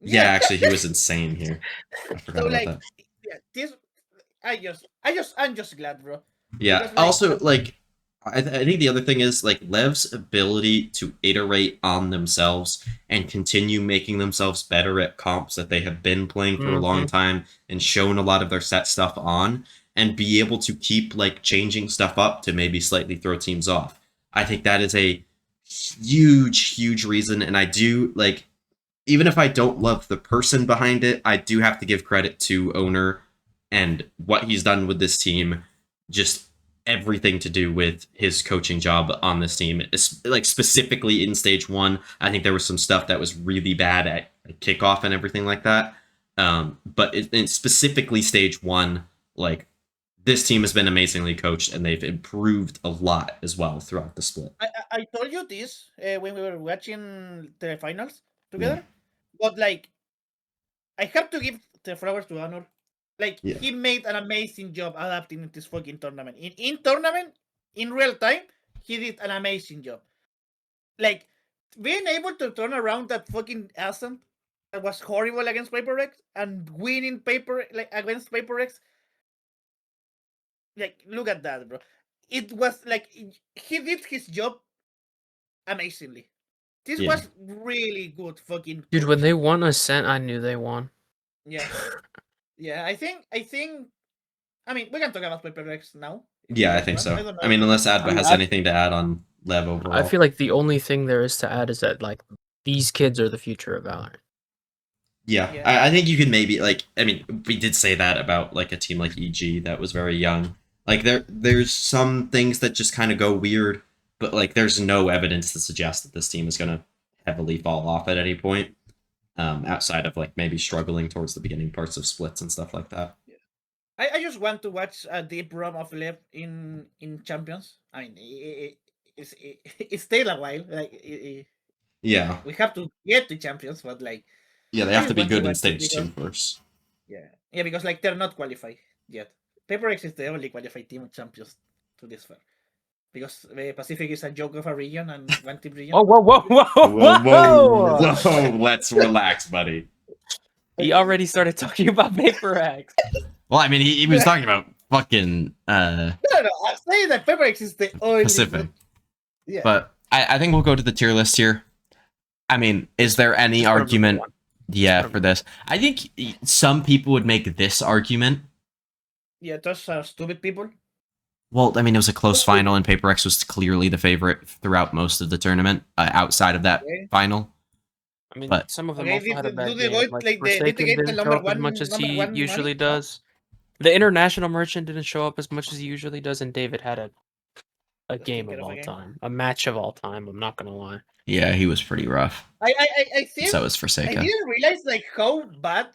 yeah. Actually, he was insane here. I forgot So about like, that. yeah, this, I'm just glad, bro. Yeah. because, like- Also, like, I think the other thing is like Lev's ability to iterate on themselves and continue making themselves better at comps that they have been playing for a long time and shown a lot of their set stuff on, and be able to keep like changing stuff up to maybe slightly throw teams off. I think that is a huge reason, and I do like, even if I don't love the person behind it, I do have to give credit to Owner and what he's done with this team. Just everything to do with his coaching job on this team. It's, like specifically in Stage 1, I think there was some stuff that was really bad at kickoff and everything like that. But in specifically Stage 1, like this team has been amazingly coached, and they've improved a lot as well throughout the split. I told you this when we were watching the finals together, but like I have to give the flowers to Honor. Like Yeah. he made an amazing job adapting in this fucking tournament. In tournament, in real time, he did an amazing job. Like being able to turn around that fucking Ascent that was horrible against Paper X and winning against Paper X. Like look at that, bro. It was like he did his job amazingly. This was really good fucking Dude, when they won Ascent, I knew they won. Yeah. Yeah, I think I mean we can talk about Paper X now. Yeah, I think so. don't know I mean, unless Adba I mean, has anything to add on Lev overall. I feel like the only thing there is to add is that like these kids are the future of Valorant. Yeah, Yeah. I think you could maybe like. I mean, we did say that about like a team like EG that was very young. Like there's some things that just kind of go weird, but like there's no evidence to suggest that this team is gonna heavily fall off at any point. Outside of like maybe struggling towards the beginning parts of splits and stuff like that. I just want to watch a deep run of Lev in Champions. I mean, it's still a while. Like Yeah, we have to get to Champions, but like yeah, they I have to just be want to good in watch it stage 2 because- first. yeah, because like they're not qualified yet. Paper X is the only qualified team of Champions to this far. Because the Pacific is a joke of a region and one team region. Oh, whoa, whoa, whoa, whoa! Whoa, let's relax, buddy. He already started talking about Paper X. Well, I mean, he was talking about fucking No, I'm saying that Paper X is the only Pacific. Yeah. But I think we'll go to the tier list here. I mean, is there any argument? Yeah, for this. I think some people would make this argument. Yeah, those are stupid people. Well, I mean, it was a close final, and Paper X was clearly the favorite throughout most of the tournament, outside of that Okay. final. I mean, But- some of them Okay, also had a do bad they game. go, Like, like, they Forsaken get the didn't number show up as one- much as number he one usually money? does. The international merchant didn't show up as much as he usually does, and David had a Let's game think of of a all game. time, a match of all time. I'm not gonna lie. Yeah, he was pretty rough. I think So was I Forsaken. didn't realize like how bad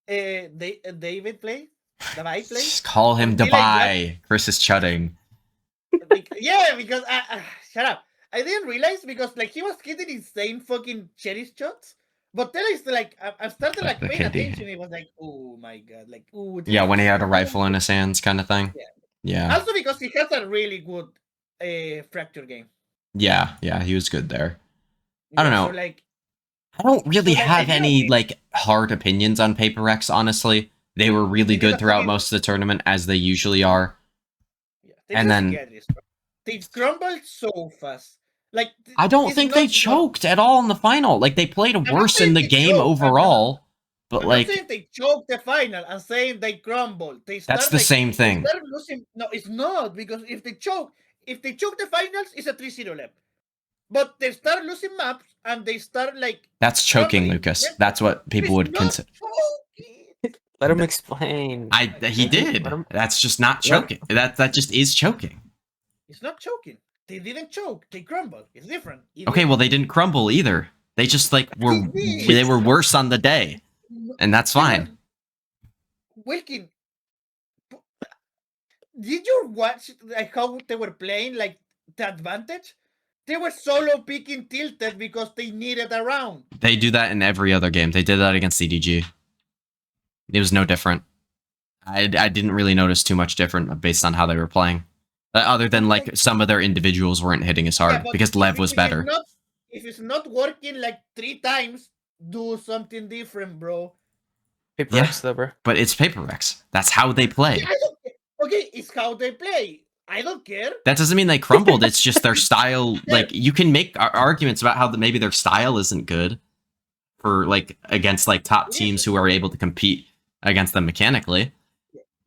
David played. David played. Just call him Until I Dubai. Chris is chutting. Yeah, because shut up. I didn't realize because like he was hitting insane fucking cherry shots. But then it's like I started like The paying candy. attention. It was like, oh my god, like oh Yeah, when he had a rifle in his hands, kind of thing. Yeah. Yeah, Also because he has a really good fracture game. yeah, he was good there. I don't Yeah, know. So like I don't really So, like, have I any feel- like hard opinions on Paper X, honestly. They were really Because good throughout fucking- most of the tournament, as they usually are. yeah, they And just then- get this, bro. They crumbled so fast. Like I don't it's think they not- choked at all in the final. Like, they played not worse saying in the they game choked, I'm overall. But, I'm like, not saying they choked the final. I'm saying they crumbled. They that's start, the like, same they thing. start losing. No, it's not because if they choke the finals, it's a 3-0 left. But they start losing maps and they start like That's choking, crumbling. Lucas. Yes, That's what people would it's not consider. choking. Let him explain. He did. Let him- That's just not choking. That just is choking. It's not choking. They didn't choke. They crumbled. It's different. Okay, well, they didn't crumble either. They just, like, were they were worse on the day. And that's fine. Wilkin, did you watch like how they were playing like the advantage? They were solo picking tilted because they needed a round. They do that in every other game. They did that against CDG. It was no different. I didn't really notice too much different based on how they were playing. Other than, like, some of their individuals weren't hitting as hard Yeah, but because Lev if was it's better. not- if it's not working like 3 times, do something different, bro. Paper Yeah. X, though, bro. But it's Paper X. That's how they play. I don't care. Okay, it's how they play. I don't care. That doesn't mean they crumbled. It's just their style. Like, you can make arguments about how maybe their style isn't good for, like, against, like, top teams who are able to compete against them mechanically.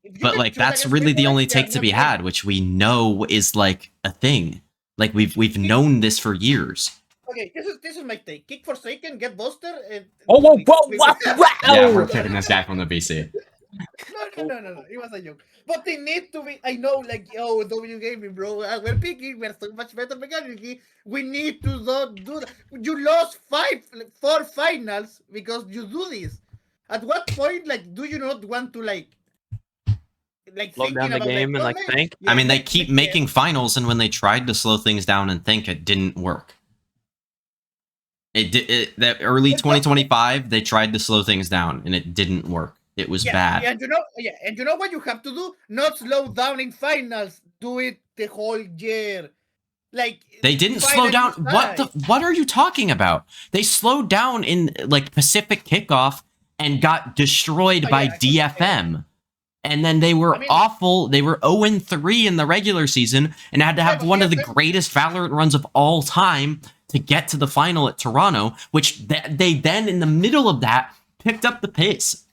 If you But, can like, choose that's against really the people, only they are take to not be good. had, which we know is, like, a thing. Like, we've known this for years. Okay, this is my take. Kick Forsaken, get Buster. And Oh, whoa, whoa, whoa, Yeah, whoa! we're kicking this guy from the BC. No. It was a joke. But they need to be. I know, like, yo, W Gaming, bro. We're picking. We're so much better mechanically. We need to not do that. You lost 4 finals because you do this. At what point, like, do you not want to, like, like Slow thinking down the about game and oh, like man, think. yeah, I mean, they like, keep yeah. making finals, and when they tried to slow things down and think, it didn't work. It did. That early 2025, they tried to slow things down, and it didn't work. It was bad. And you know what you have to do? Not slow down in finals. Do it the whole year. Like They didn't find slow a down. new What side. what are you talking about? They slowed down in like Pacific Kickoff and got destroyed Oh, by yeah, DFM. And then they were I mean- awful. They were 0-3 in the regular season and had to have but one of the DFM greatest Valorant runs of all time to get to the final at Toronto, which they then in the middle of that picked up the pace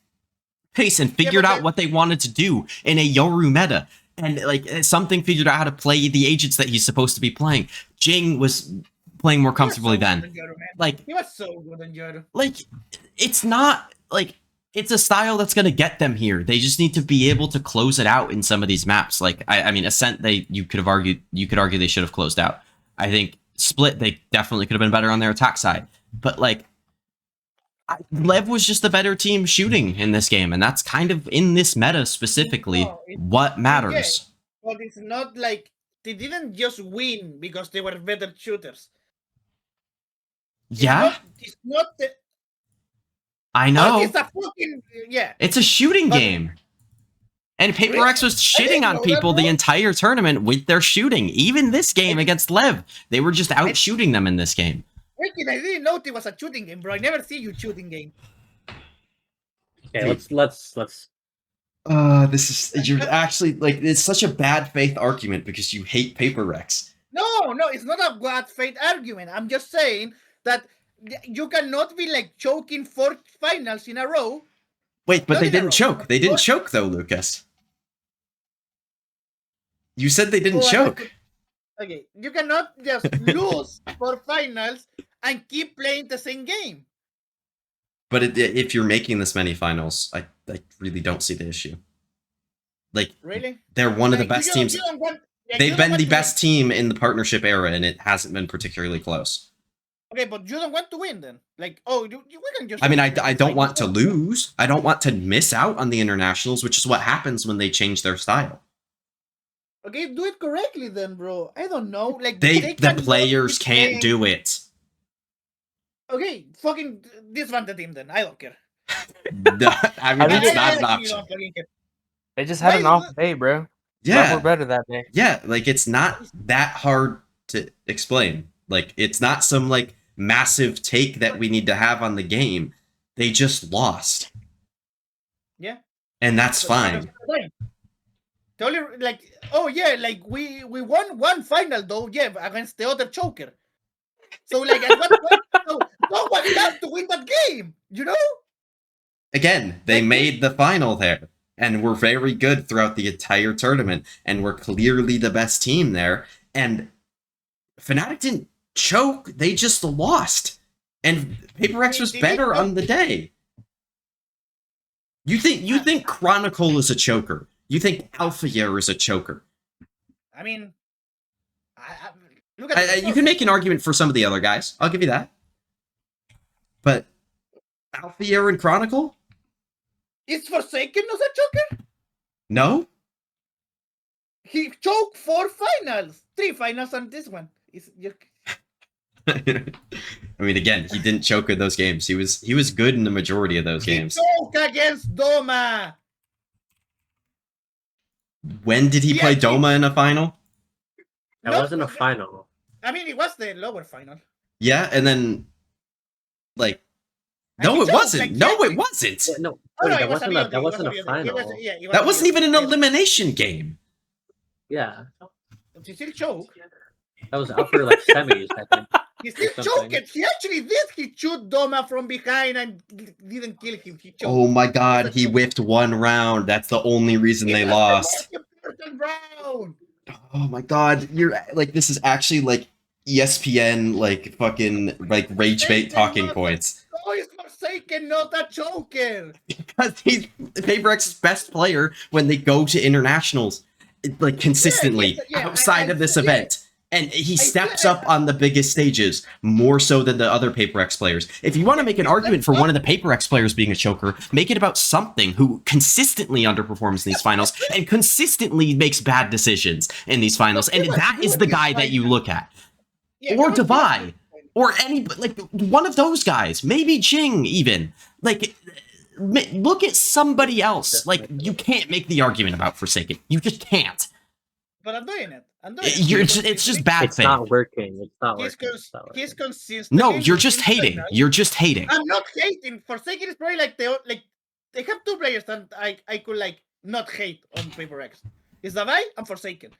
and figured out what they wanted to do in a Yoru meta. And like something figured out how to play the agents that he's supposed to be playing. Jing was playing more comfortably then. Like he was so good in Yoru. Like it's not like it's a style that's gonna get them here. They just need to be able to close it out in some of these maps. Like I mean, Ascent, you could argue they should have closed out. I think Split, they definitely could have been better on their attack side. But like Lev was just the better team shooting in this game, and that's kind of in this meta specifically what matters. But it's not like they didn't just win because they were better shooters. Yeah, It's not the, I know. It's a fucking It's a shooting But- game. And Paper Really? X was I shitting didn't on know that, people the bro. entire tournament with their shooting. Even this game against Lev, they were just out shooting them in this game. Wilkin, I didn't know it was a shooting game, bro. I never see you shooting game. Okay, let's. This is you're actually like it's such a bad faith argument because you hate Paper Rex. No, it's not a bad faith argument. I'm just saying that you cannot be like choking 4 finals in a row. Wait, but Not they in a didn't row. choke. They didn't choke though, Lucas. You said they didn't Oh, I choke. Okay, you cannot just lose 4 finals and keep playing the same game. But if you're making this many finals, I really don't see the issue. Like Really? they're one of the Like, best you teams. don't want- like, you They've don't been want the to best team in the partnership era, and it hasn't been particularly close. win. Okay, but you don't want to win then. Like, we can just. I mean, win. I don't want to lose. I don't want to miss out on the internationals, which is what happens when they change their style. Okay, do it correctly then, bro. I don't know. Like The cannot players be can't playing- do it. Okay, fucking disband the team then. I don't care. No, I mean, I it's think not an actually option. don't fucking care. They just had an Why- off day, bro. Lev Yeah, were better that day. yeah, like it's not that hard to explain. Like it's not some like massive take that we need to have on the game. They just lost. Yeah. And that's fine. Totally, like, oh yeah, like we won 1 final though, yeah, against the other choker. So like, at what point, no one has to win that game, you know? Again, they Like- made the final there and were very good throughout the entire tournament and were clearly the best team there. And Fnatic didn't choke, they just lost. And Paper X was They better didn't on the day. You think Chronicle is a choker. You think Alpha Year is a choker. I mean, look at the You can make an argument for some of the other guys. I'll give you that. But Alpha Year and Chronicle? Is Forsaken not a choker? No? He choked 4 finals, 3 finals on this one. I mean, again, he didn't choke in those games. He was good in the majority of those He games. choked against Doma. When did he Yeah, play he- Doma in a final? That No, wasn't a final. I mean, it was the lower final. Yeah, and then like And no, he it choked, wasn't. like, No, yeah, it wasn't. Yeah, no, Oh, wait, no, that it was wasn't a a that wasn't a BOD. final. It was That a wasn't even an BOD. elimination game. Yeah, He still choked. that was up for like semis. I think. He still Something. choked. He actually did. He shoot Doma from behind and didn't kill him. He choked. Oh my god, he whiffed one round. That's the only reason they It was the lost. most important round. Oh my god, you're like this is actually like E ESPN like fucking like rage bait talking points. Oh, he's Forsaken, not a choker. Because he's Paper X's best player when they go to internationals, like consistently yeah, outside I of this see it. event. And he steps up on the biggest stages more so than the other Paper X players. If you want to make an argument for one of the Paper X players being a choker, make it about something who consistently underperforms in these finals and consistently makes bad decisions in these finals. And that is the guy that you look at. Yeah, Or give us Divide. Or any, like, one of those guys. Maybe Jing, even. Like, look at somebody else. Like, you can't make the argument about Forsaken. You just can't. But I'm doing it. It's just bad It's faith. not working. It's not He's, working. cons- It's not he's working. consistent. No, you're just hating. You're just hating. I'm not hating. Forsaken is probably like they have two players that I could like not hate on Paper X. It's Davai and Forsaken.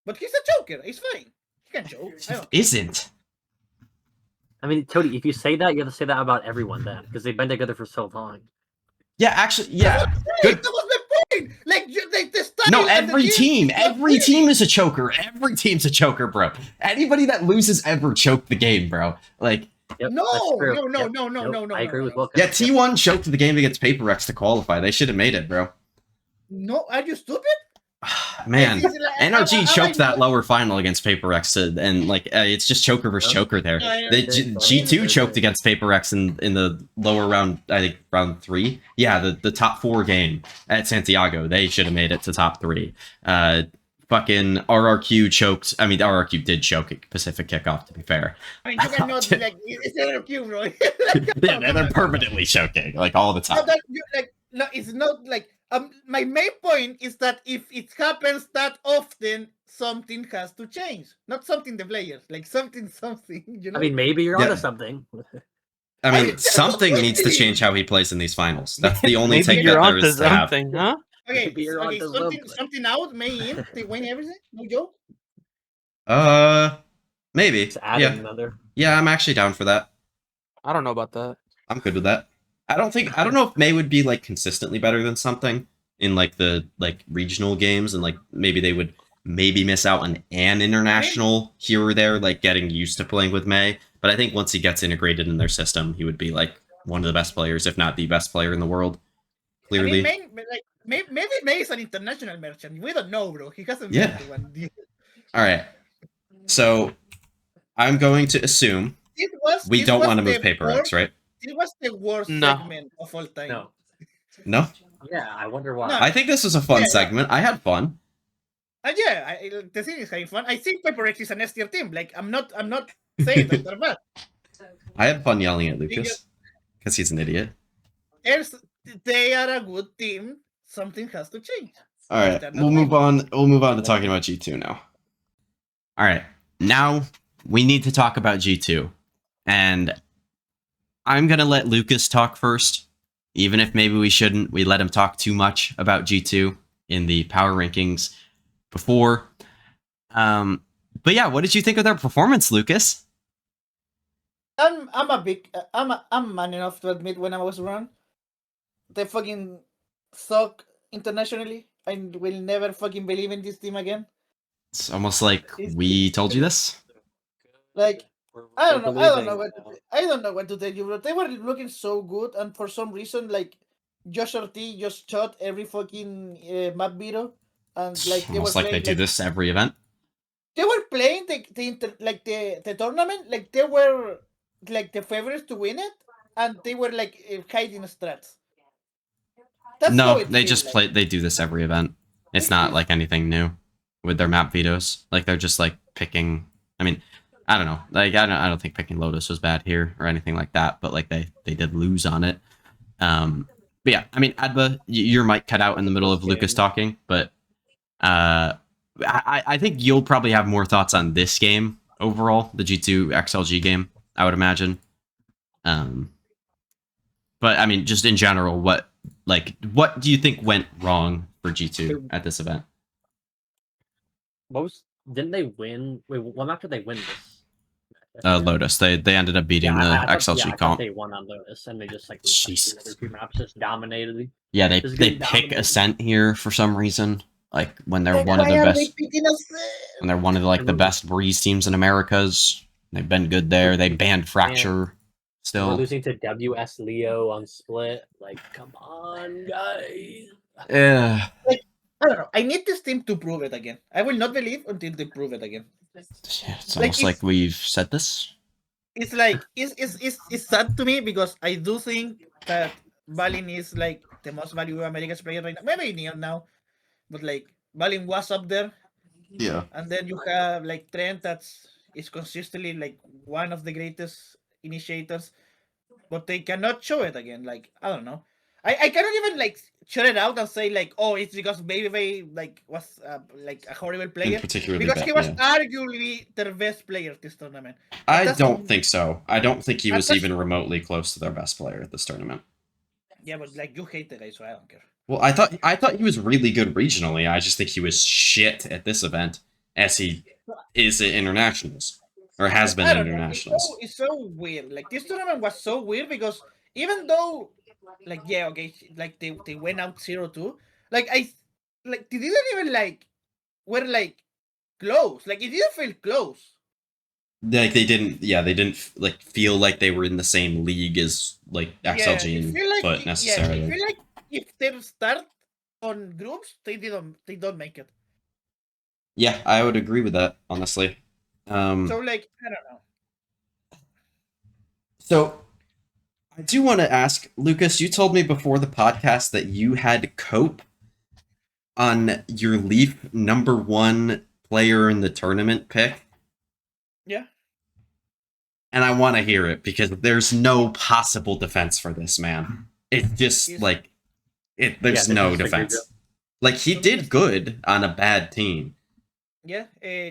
But he's a choker. He's fine. He can choke. I don't Isn't. I mean, Tony, if you say that, you have to say that about everyone then, because they've been together for so long. Yeah, actually, yeah. Good. Good. That was my point. Like they study No, and the every team team is a choker. Every team's a choker, bro. Anybody that loses ever choked the game, bro. Like, Yep, No, that's true. no, Yep, no, nope, I agree with no. Wilkin. yeah, T1 choked the game against Paper X to qualify. They should have made it, bro. No, are you stupid? Man, NRG choked that low. lower final against Paper X, and like it's just choker versus choker there. Yeah, The yeah. G2 choked against Paper X in the lower round, I think round 3. Yeah, the top 4 game at Santiago. They should have made it to top 3. Fucking RRQ choked. I mean, RRQ did choke at Pacific Kickoff, to be fair. I mean, you cannot like it's not cute, bro. Yeah, they're permanently choking, like all the No, time. no, it's not like my main point is that if it happens that often, something has to change. Not something the players, like something, you know. I mean, maybe you're Yeah. onto something. I mean, something needs to change how he plays in these finals. That's the only Maybe take you're that there onto is to have. something, huh? okay, maybe you're okay, onto something, something. something out, may in, they win everything. No joke. Maybe. Just add Yeah, another. yeah, I'm actually down for that. I don't know about that. I'm good with that. I don't know if May would be like consistently better than something in like the like regional games, and like maybe they would maybe miss out on an international here or there, like getting used to playing with May. But I think once he gets integrated in their system, he would be like one of the best players, if not the best player in the world. Clearly. I mean, maybe May is an international merchant. We don't know, bro. He hasn't Yeah. been to one. All right. So I'm going to assume we don't want to move Paper X, right? It was the worst No. segment of all time. No. No? Yeah, I wonder why. No. I think this was a fun Yeah. segment. I had fun. Yeah, the thing is having fun. I think Paper X is an S tier team. Like I'm not saying that they're bad. I had fun yelling at Lucas because he's an idiot. They are a good team. Something has to change. All right, we'll move on. We'll move on to talking about G2 now. All right, now we need to talk about G2, and I'm gonna let Lucas talk first, even if maybe we shouldn't. We let him talk too much about G2 in the power rankings before. But yeah, what did you think of their performance, Lucas? I'm man enough to admit when I was wrong. They fucking suck internationally. I will never fucking believe in this team again. It's almost like we told you this. Like I don't know what to tell you, bro. They were looking so good, and for some reason, like Josh Ortiz just shot every fucking map video, and like they Almost were like they playing, do this every event. They were playing the tournament like they were like the favorites to win it, and they were like hiding strats. That's how No, it they feels just like. play. They do this every event. It's not like anything new with their map vetoes. Like they're just like picking. I mean, I don't know. Like I don't think picking Lotus was bad here or anything like that. But like they did lose on it. But yeah, I mean, Adba, your mic cut out in the middle of Lucas talking, but I think you'll probably have more thoughts on this game overall, the G2 XLG game, I would imagine. But I mean, just in general, what do you think went wrong for G2 at this event? Didn't they win? Wait, what map did they win this? Lotus. They ended up beating the I XLG thought comp. they won on Lotus, and they just like Jesus. the other two maps just dominated. Yeah, they Just they getting pick dominated. Ascent here for some reason. Like when they're Like, one of why the are best. they picking us? When they're one of the best Breeze teams in Americas. They've been good there. They banned Fracture We're still. losing to WS Leo on Split. Like, come on, guys. Yeah. I don't know. I need this team to prove it again. I will not believe until they prove it again. It's Like, almost like we've said this. It's like it's sad to me because I do think that Balin is like the most valuable Americas player right now. Maybe Neon now, but like Balin was up there, Yeah. and then you have like Trent is consistently like one of the greatest initiators, but they cannot show it again. Like I don't know, I cannot even like shut it out and say like, oh, it's because Baby like was like a horrible player Particularly because he was yeah. arguably their best player this tournament. I that's don't not- think so. I don't think he was that's- even remotely close to their best player at this tournament. Yeah, but like you hate the guy, so I don't care. Well, I thought he was really good regionally. I just think he was shit at this event, as he is at internationals or has been I at don't know. internationals. It's so weird. Like this tournament was so weird because even though, like, yeah, okay, like they went out 0-2, like they didn't even like were like close. Like it didn't feel close. Like they didn't like feel like they were in the same league as like XLG it and feel like, Foot necessarily. Yeah, I feel like if they start on groups, they don't make it. Yeah, I would agree with that, honestly. So like I don't know. So I do want to ask, Lucas, you told me before the podcast that you had Cope on your Leaf #1 player in the tournament pick. Yeah. And I want to hear it because there's no possible defense for this man. It's just Yes. like there's no defense. Like he did good on a bad team. Yeah,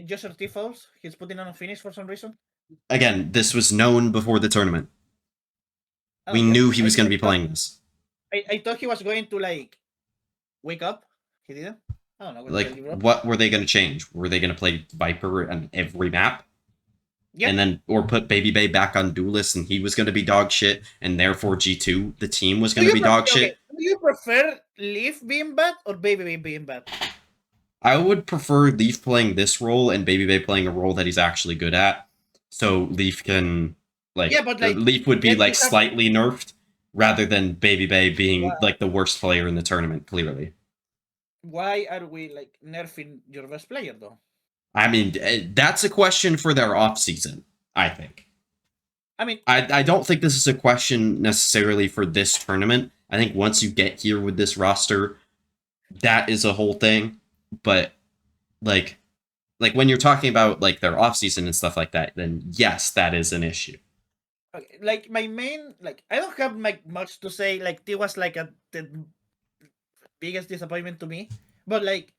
just Tifos. He's putting on a finish for some reason. Again, this was known before the tournament. I We don't care. knew he was I going to be thought- playing this. I thought he was going to like wake up. He didn't. I don't know. What Like, what were they going to change? Were they going to play Viper on every map? Yeah. And then, or put Baby Bay back on Duelist and he was going to be dog shit, and therefore G2, the team, was going to be dog shit? Do you prefer Leaf being bad or Baby being bad? I would prefer Leaf playing this role and Baby Bay playing a role that he's actually good at. So Leaf can, like, Yeah, but, like, Leaf would be, then like, you have- slightly nerfed rather than Baby Bay being, Wow. like, the worst player in the tournament, clearly. Why are we like nerfing your best player though? I mean, that's a question for their offseason, I think. I mean, I don't think this is a question necessarily for this tournament. I think once you get here with this roster, that is a whole thing. But like when you're talking about like their offseason and stuff like that, then yes, that is an issue. okay, like my main like I don't have like much to say. Like it was like the biggest disappointment to me. But like,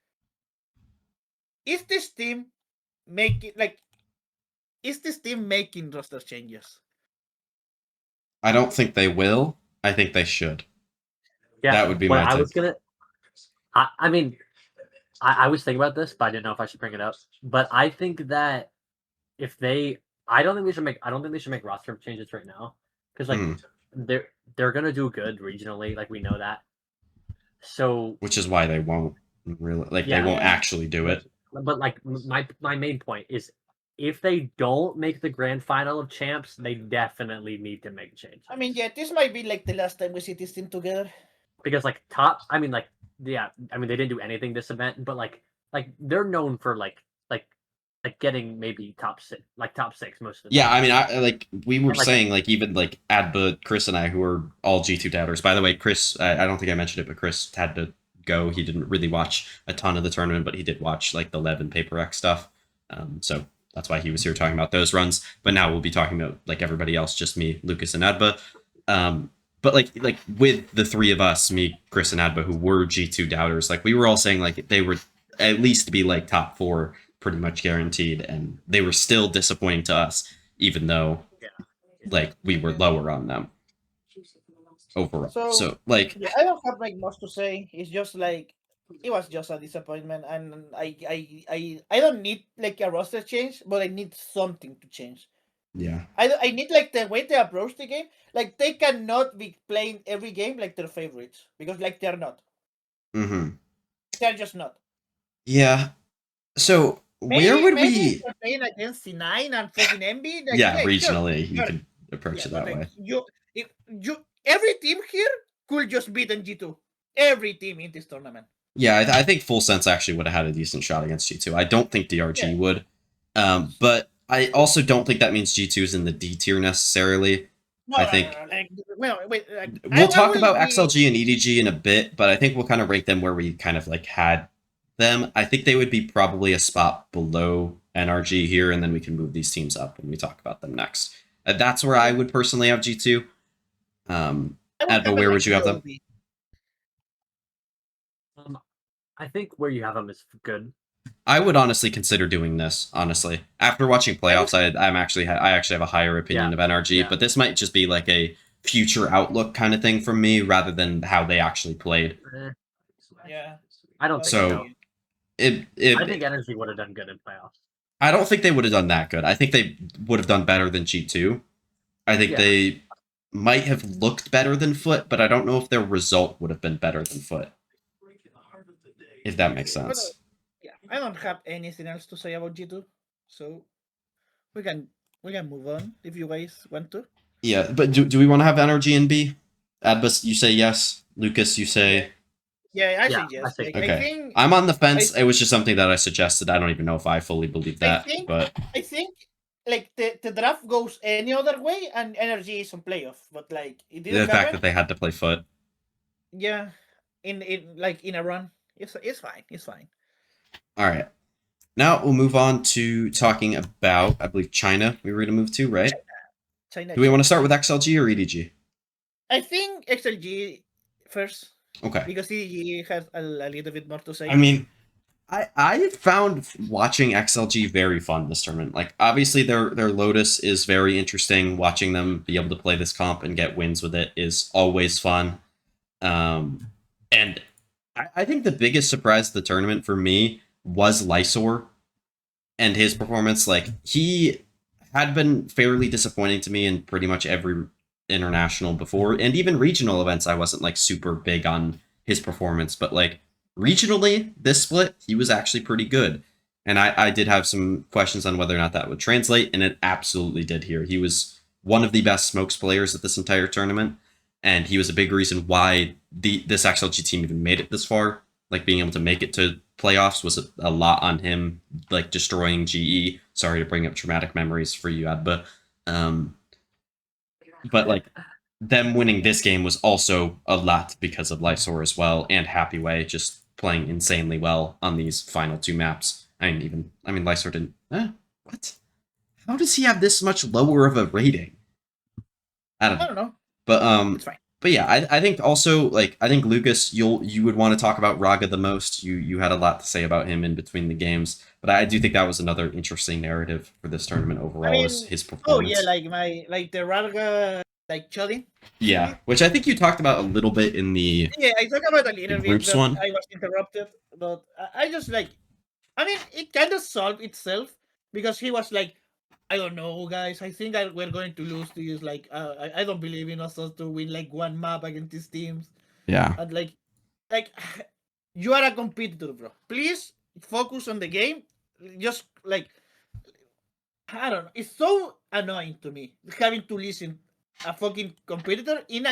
is this team making roster changes? I don't think they will. I think they should. Yeah, That would be well, my I take. was gonna. I mean, I was thinking about this, but I didn't know if I should bring it up. But I think that if they, I don't think they should make roster changes right now because like Hmm. they're gonna do good regionally, like we know that. So, Which is why they won't really they Yeah. won't actually do it. but like my main point is, if they don't make the grand final of champs, they definitely need to make a change. I mean, yeah, this might be like the last time we see this team together. Because like top, I mean, like yeah, I mean they didn't do anything this event, but like they're known for like getting maybe top six most of the Yeah, time. I mean, I like we were Like- saying, like even like Adba, Chris, and I, who are all G2 doubters. By the way, Chris, I don't think I mentioned it, but Chris had to go. He didn't really watch a ton of the tournament, but he did watch like the Lev and Paper X stuff. So that's why he was here talking about those runs. But now we'll be talking about like everybody else, just me, Lucas, and Adba. But like with the three of us, me, Chris, and Adba, who were G2 doubters, like we were all saying like they would at least be like top 4 pretty much guaranteed, and they were still disappointing to us, even though like we were lower on them overall. So like Yeah, I don't have like much to say. It's just like it was just a disappointment, and I don't need like a roster change, but I need something to change. yeah. I need like the way they approach the game. Like they cannot be playing every game like their favorites because like they're not. Mm-hmm. They're just not. Yeah. So where would maybe we if they're playing against C9 and fucking Envy? Like, yeah, okay, sure, regionally you sure. could approach it but, that like, way. every team here could just beat G2. Every team in this tournament. Yeah, I think Full Sense actually would have had a decent shot against G2. I don't think DRG Yeah. would. But I also don't think that means G2 is in the D tier necessarily. No, I no, think no, no, like, well, wait, like, we'll talk will about be- XLG and EDG in a bit, but I think we'll kind of rank them where we kind of like had them. I think they would be probably a spot below NRG here, and then we can move these teams up when we talk about them next. That's where I would personally have G2. I would Adba, have it, where like, would you have them? lobby. I think where you have them is good. I would honestly consider doing this. Honestly, after watching playoffs, I actually have a higher opinion of NRG, yeah. but this might just be like a future outlook kind of thing from me, rather than how they actually played. Yeah. I don't think So, so. I think Energy would have done good in playoffs. I don't think they would have done that good. I think they would have done better than G2. I think they might have looked better than Foot, but I don't know if their result would have been better than Foot. If that makes sense. Yeah, I don't have anything else to say about G2, so we can move on if you guys want to. Yeah, but do we want to have NRG in B? Adbus, you say yes. Lucas, you say Yeah, I Yeah, say yes. I say Like, okay. I think I'm on the fence. It was just something that I suggested. I don't even know if I fully believe that, but I think like the draft goes any other way and Energy is on playoff, but like it the didn't fact happen. that they had to play Foot. Yeah, in a run, it's fine. It's fine. All right. Now we'll move on to talking about, I believe, China. We were going to move to, right? China. Do we want to start with XLG or EDG? I think XLG first Okay. because EDG has a little bit more to say. I mean, I found watching XLG very fun this tournament. Like, obviously, their Lotus is very interesting. Watching them be able to play this comp and get wins with it is always fun. And I think the biggest surprise of the tournament for me was Lysor and his performance. Like, he had been fairly disappointing to me in pretty much every international before, and even regional events. I wasn't like super big on his performance, but like regionally, this split, he was actually pretty good. And I did have some questions on whether or not that would translate, and it absolutely did here. He was one of the best smokes players at this entire tournament, and he was a big reason why this XLG team even made it this far. Like, being able to make it to playoffs was a lot on him, like destroying GE. Sorry to bring up traumatic memories for you, Adba. But like, them winning this game was also a lot because of Lysor as well, and Happy Way just playing insanely well on these final two maps. I mean, Lysor didn't. What? How does he have this much lower of a rating? I don't know. But It's fine. But yeah, I think also, like, I think Lucas, you would want to talk about Raga the most. You had a lot to say about him in between the games, but I do think that was another interesting narrative for this tournament overall, is his performance. Oh yeah, like the Raga like Chuddy. Yeah, which I think you talked about a little bit in the Yeah, I talked about a little bit. groups But one. I was interrupted, but I just like, I mean, it kind of solved itself because he was like, I don't know, guys. I think we're going to lose this. Like, I don't believe in us to win like one map against these teams. Yeah. And like, you are a competitor, bro. Please focus on the game. Just like, I don't know. It's so annoying to me having to listen a fucking competitor in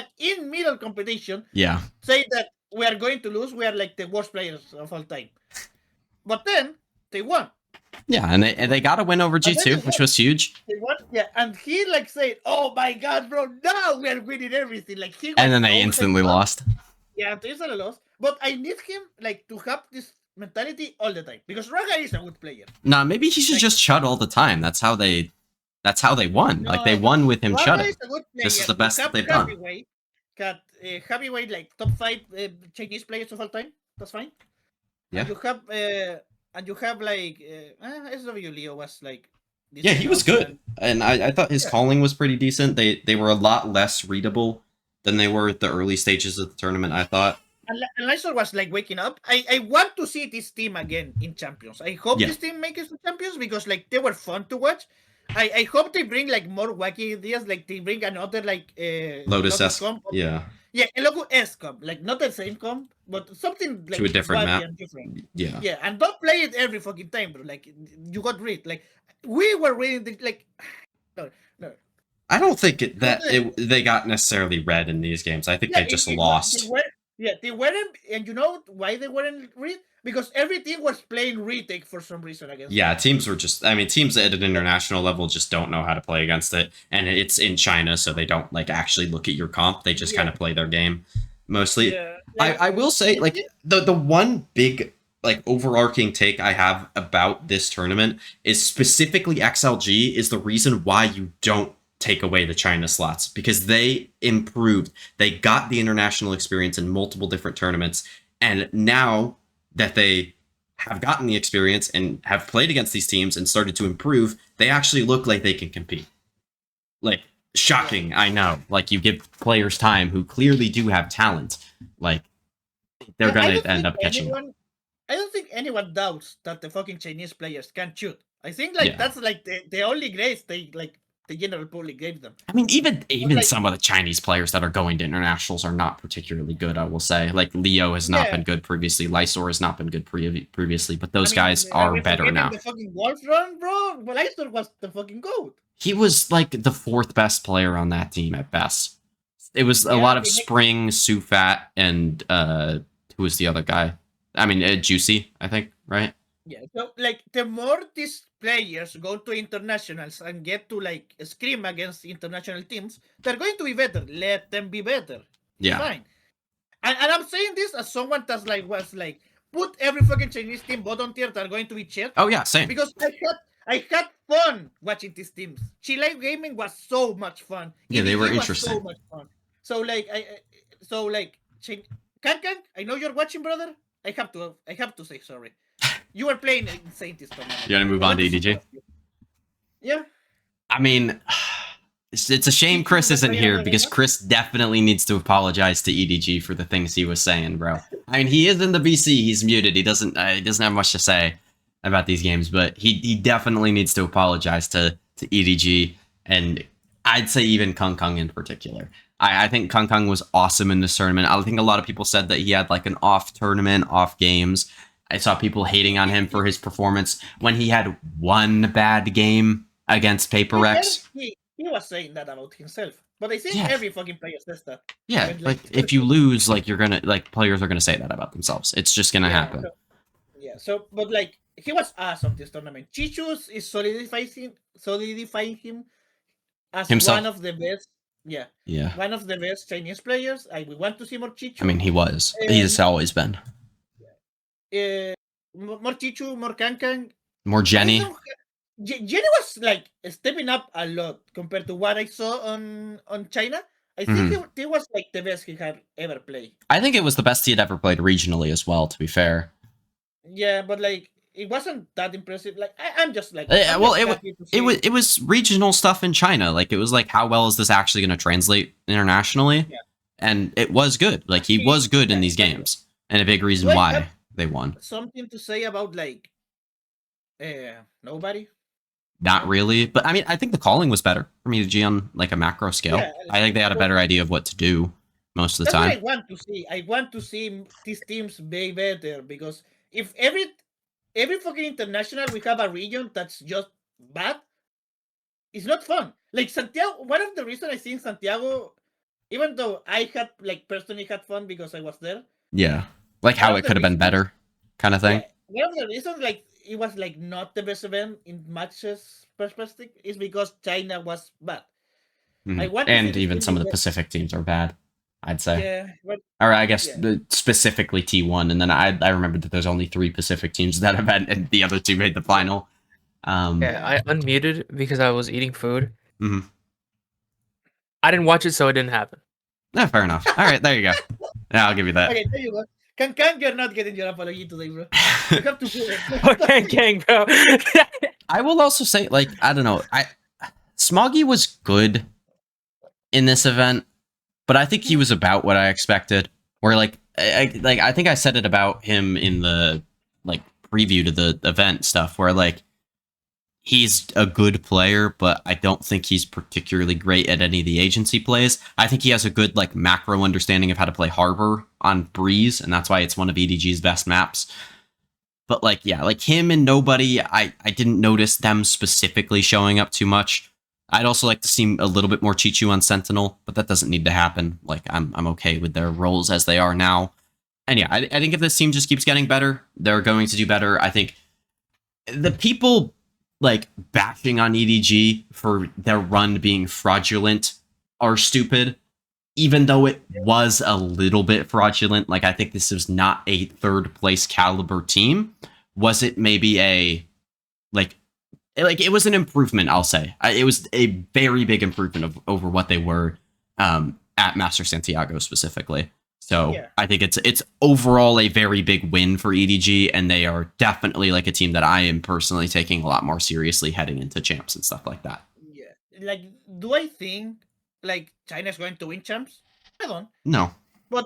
middle competition Yeah. say that we are going to lose. We are like the worst players of all time. But then they won. Yeah, and they got a win over G2, which was huge. They won, yeah, and he like said, "Oh my god, bro! Now we are winning everything." Like he. And then they instantly lost. Yeah, they instantly lost. But I need him like to have this mentality all the time because Raga is a good player. Nah, maybe he should just chud all the time. That's how they won. No, like, they won with him Raga chudding. is a good player. This is the To best that have they've done. Heavyweight like top 5 Chinese players of all time. That's fine. Yeah. And you have like SW Leo was like. Yeah, he was good, and I thought his calling was pretty decent. They were a lot less readable than they were at the early stages of the tournament, I thought. And Lysor was like waking up. I want to see this team again in Champions. I hope this team makes it to Champions because like they were fun to watch. I hope they bring like more wacky ideas, like they bring another like Lotus comp. Yeah. Yeah, a Logo S comp, like not the same comp, but something like to a different map. Different. Yeah. Yeah, and don't play it every fucking time, bro. Like you got read. Like we were reading the like. No. I don't think they got necessarily read in these games. I think they just lost. Yeah, they weren't, and you know why they weren't read? Because every team was playing retake for some reason against Yeah, them. teams were just. I mean, teams at an international level just don't know how to play against it, and it's in China, so they don't like actually look at your comp. They just kind of play their game mostly. Yeah, I will say, like the one big like overarching take I have about this tournament is specifically XLG is the reason why you don't take away the China slots, because they improved. They got the international experience in multiple different tournaments, and now that they have gotten the experience and have played against these teams and started to improve, they actually look like they can compete. Like, shocking, I know. Like, you give players time who clearly do have talent. Like, they're going to end up catching them. I don't think anyone doubts that the fucking Chinese players can shoot. I think like that's like the only grace they like the general public gave them. I mean, even like, some of the Chinese players that are going to internationals are not particularly good, I will say. Like, Leo has not been good previously. Lysor has not been good previously, but those guys are better now. The fucking Wolf run, bro. Well, Lysor was the fucking GOAT. He was like the 4th best player on that team at best. It was a lot of Spring, Sufat, and who was the other guy? I mean, Juicy, I think, right? Yeah, so like the more these players go to internationals and get to like scrim against international teams, they're going to be better. Let them be better. Yeah. Fine. And I'm saying this as someone that's like was like put every fucking Chinese team bottom tier that are going to be checked. Oh yeah, same. Because I had fun watching these teams. Chile gaming was so much fun. Yeah, they were interesting. So much fun. So like Kankan, I know you're watching, brother. I have to say sorry. You were playing insane this tournament. You want to move on to EDG? Yeah. I mean, it's a shame Chris isn't here, because Chris definitely needs to apologize to EDG for the things he was saying, bro. I mean, he is in the VC. He's muted. He doesn't have much to say about these games, but he definitely needs to apologize to EDG, and I'd say even Kung Kung in particular. I think Kung Kung was awesome in this tournament. I think a lot of people said that he had like an off tournament, off games. I saw people hating on him for his performance when he had one bad game against Paper Rex. He was saying that about himself, but I think every fucking player says that. Yeah, like if you lose, like you're gonna players are gonna say that about themselves. It's just gonna happen. So but like he was awesome this tournament. Chichus is solidifying him as himself. One of the best. Yeah. One of the best Chinese players. We want to see more Chichu. I mean, he was. He's always been. More Chichu, more Kankan. More Jenny. Jenny was like stepping up a lot compared to what I saw on China. I think it was like the best he had ever played. I think it was the best he had ever played regionally as well, to be fair. Yeah, but like it wasn't that impressive. Like I'm just like it was regional stuff in China. Like it was like, how well is this actually going to translate internationally? Yeah. And it was good. Like he was good in these games, and a big reason why they won. Something to say about like nobody? Not really, but I mean, I think the calling was better for me to G on like a macro scale. Yeah, I think they had a better idea of what to do most of the time. What I want to see. I want to see these teams be better, because if every fucking international we have a region that's just bad, it's not fun. Like Santiago, one of the reasons I think Santiago, even though I had like personally had fun because I was there. Yeah, like how it could have been better, kind of thing. Yeah, one of the reasons like it was like not the best event in matches perspective is because China was bad. And even some of the Pacific teams are bad, I'd say. Yeah, but, or I guess specifically T1, and then I remember that there's only 3 Pacific teams that event, and the other 2 made the final. I unmuted because I was eating food. Mm-hmm. I didn't watch it, so it didn't happen. Yeah, fair enough. All right, there you go. Yeah, I'll give you that. Okay, there you go. Can you're not getting your apology today, bro. You have to do it. Gang, bro. I will also say, like, I don't know, Smoggy was good in this event, but I think he was about what I expected. Where like I think I said it about him in the like preview to the event stuff, where like he's a good player, but I don't think he's particularly great at any of the agency plays. I think he has a good like macro understanding of how to play Harbor on Breeze, and that's why it's one of EDG's best maps. But like, yeah, like him and Nobody, I didn't notice them specifically showing up too much. I'd also like to see a little bit more Chichu on Sentinel, but that doesn't need to happen. Like, I'm okay with their roles as they are now. And yeah, I think if this team just keeps getting better, they're going to do better. I think the people like bashing on EDG for their run being fraudulent are stupid, even though it was a little bit fraudulent. Like, I think this is not a third place caliber team. Was it maybe a like it was an improvement, I'll say. It was a very big improvement over what they were at Master Santiago specifically. So Yeah. I think it's overall a very big win for EDG, and they are definitely like a team that I am personally taking a lot more seriously heading into champs and stuff like that. Yeah. Like, do I think like China's going to win champs? I don't. No. But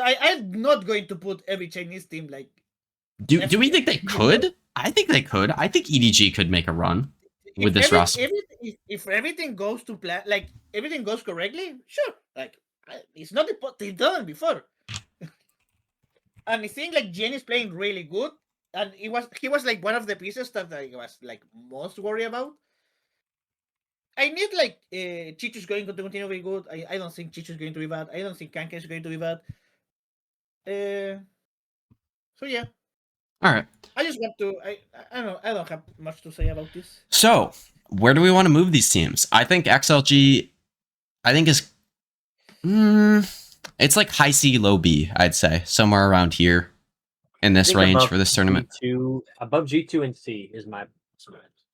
I'm not going to put every Chinese team like. Do we think they could? I think they could. I think EDG could make a run with this roster. If everything goes to plan, like everything goes correctly, sure. Like it's not they've done before. And I think like Jen is playing really good, and he was like one of the pieces that I was like most worried about. I need like Chichu's going to continue to be good. I don't think Chichu's going to be bad. I don't think Kanka is going to be bad. So yeah. All right. I just want to. I don't have much to say about this. So where do we want to move these teams? I think XLG, I think is, it's like high C, low B. I'd say somewhere around here in this range for this tournament. Above G2 and C is my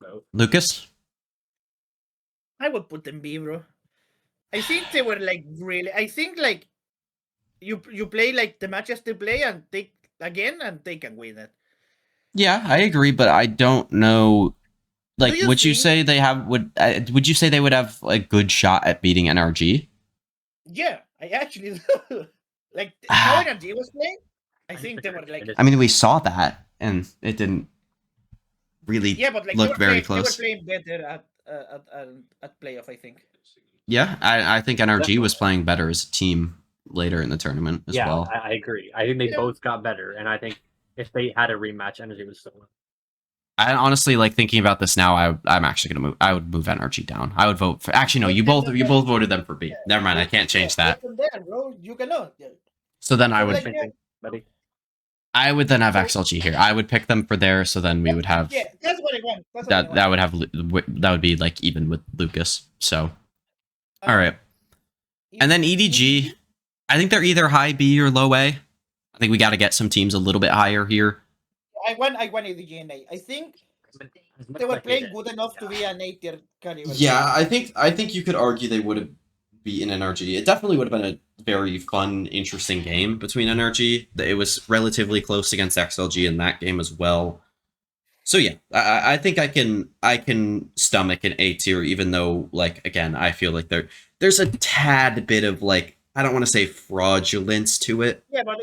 vote. Lucas, I would put them B, bro. I think they were like really. I think like you play like the matches they play and take again and they can win it. yeah, I agree, but I don't know. Like, you would you think- say they have would you say they would have a good shot at beating NRG? Yeah, I actually do. Like how NRG was playing, I think they were like. I mean, we saw that, and it didn't really Yeah, but like look very close. They were playing better at playoff, I think. Yeah, I think NRG was playing better as a team later in the tournament as well. I agree. I think they Yeah. both got better, and I think if they had a rematch, Energy would still win. I honestly like thinking about this now. I'm actually gonna move. I would move NRG down. I would vote for. Actually, no. You both voted them for B. Never mind. I can't change that. From there, bro, you cannot. Yeah. So then I would. Like, Same thing, buddy. I would then have XLG here. I would pick them for there. So then we would have Yeah, that's what I want. That's what I that. want. That would have. That would be like even with Lucas. So all right. And then EDG. I think they're either high B or low A. I think we got to get some teams a little bit higher here. I want EDG and A. I think As much they as were I hate playing it, good enough to yeah. be an A tier caliber. I think you could argue they would have beaten NRG. It definitely would have been a very fun, interesting game between NRG. It was relatively close against XLG in that game as well. So yeah, I think I can stomach an A tier, even though like again I feel like there's a tad bit of like I don't want to say fraudulence to it. Yeah, but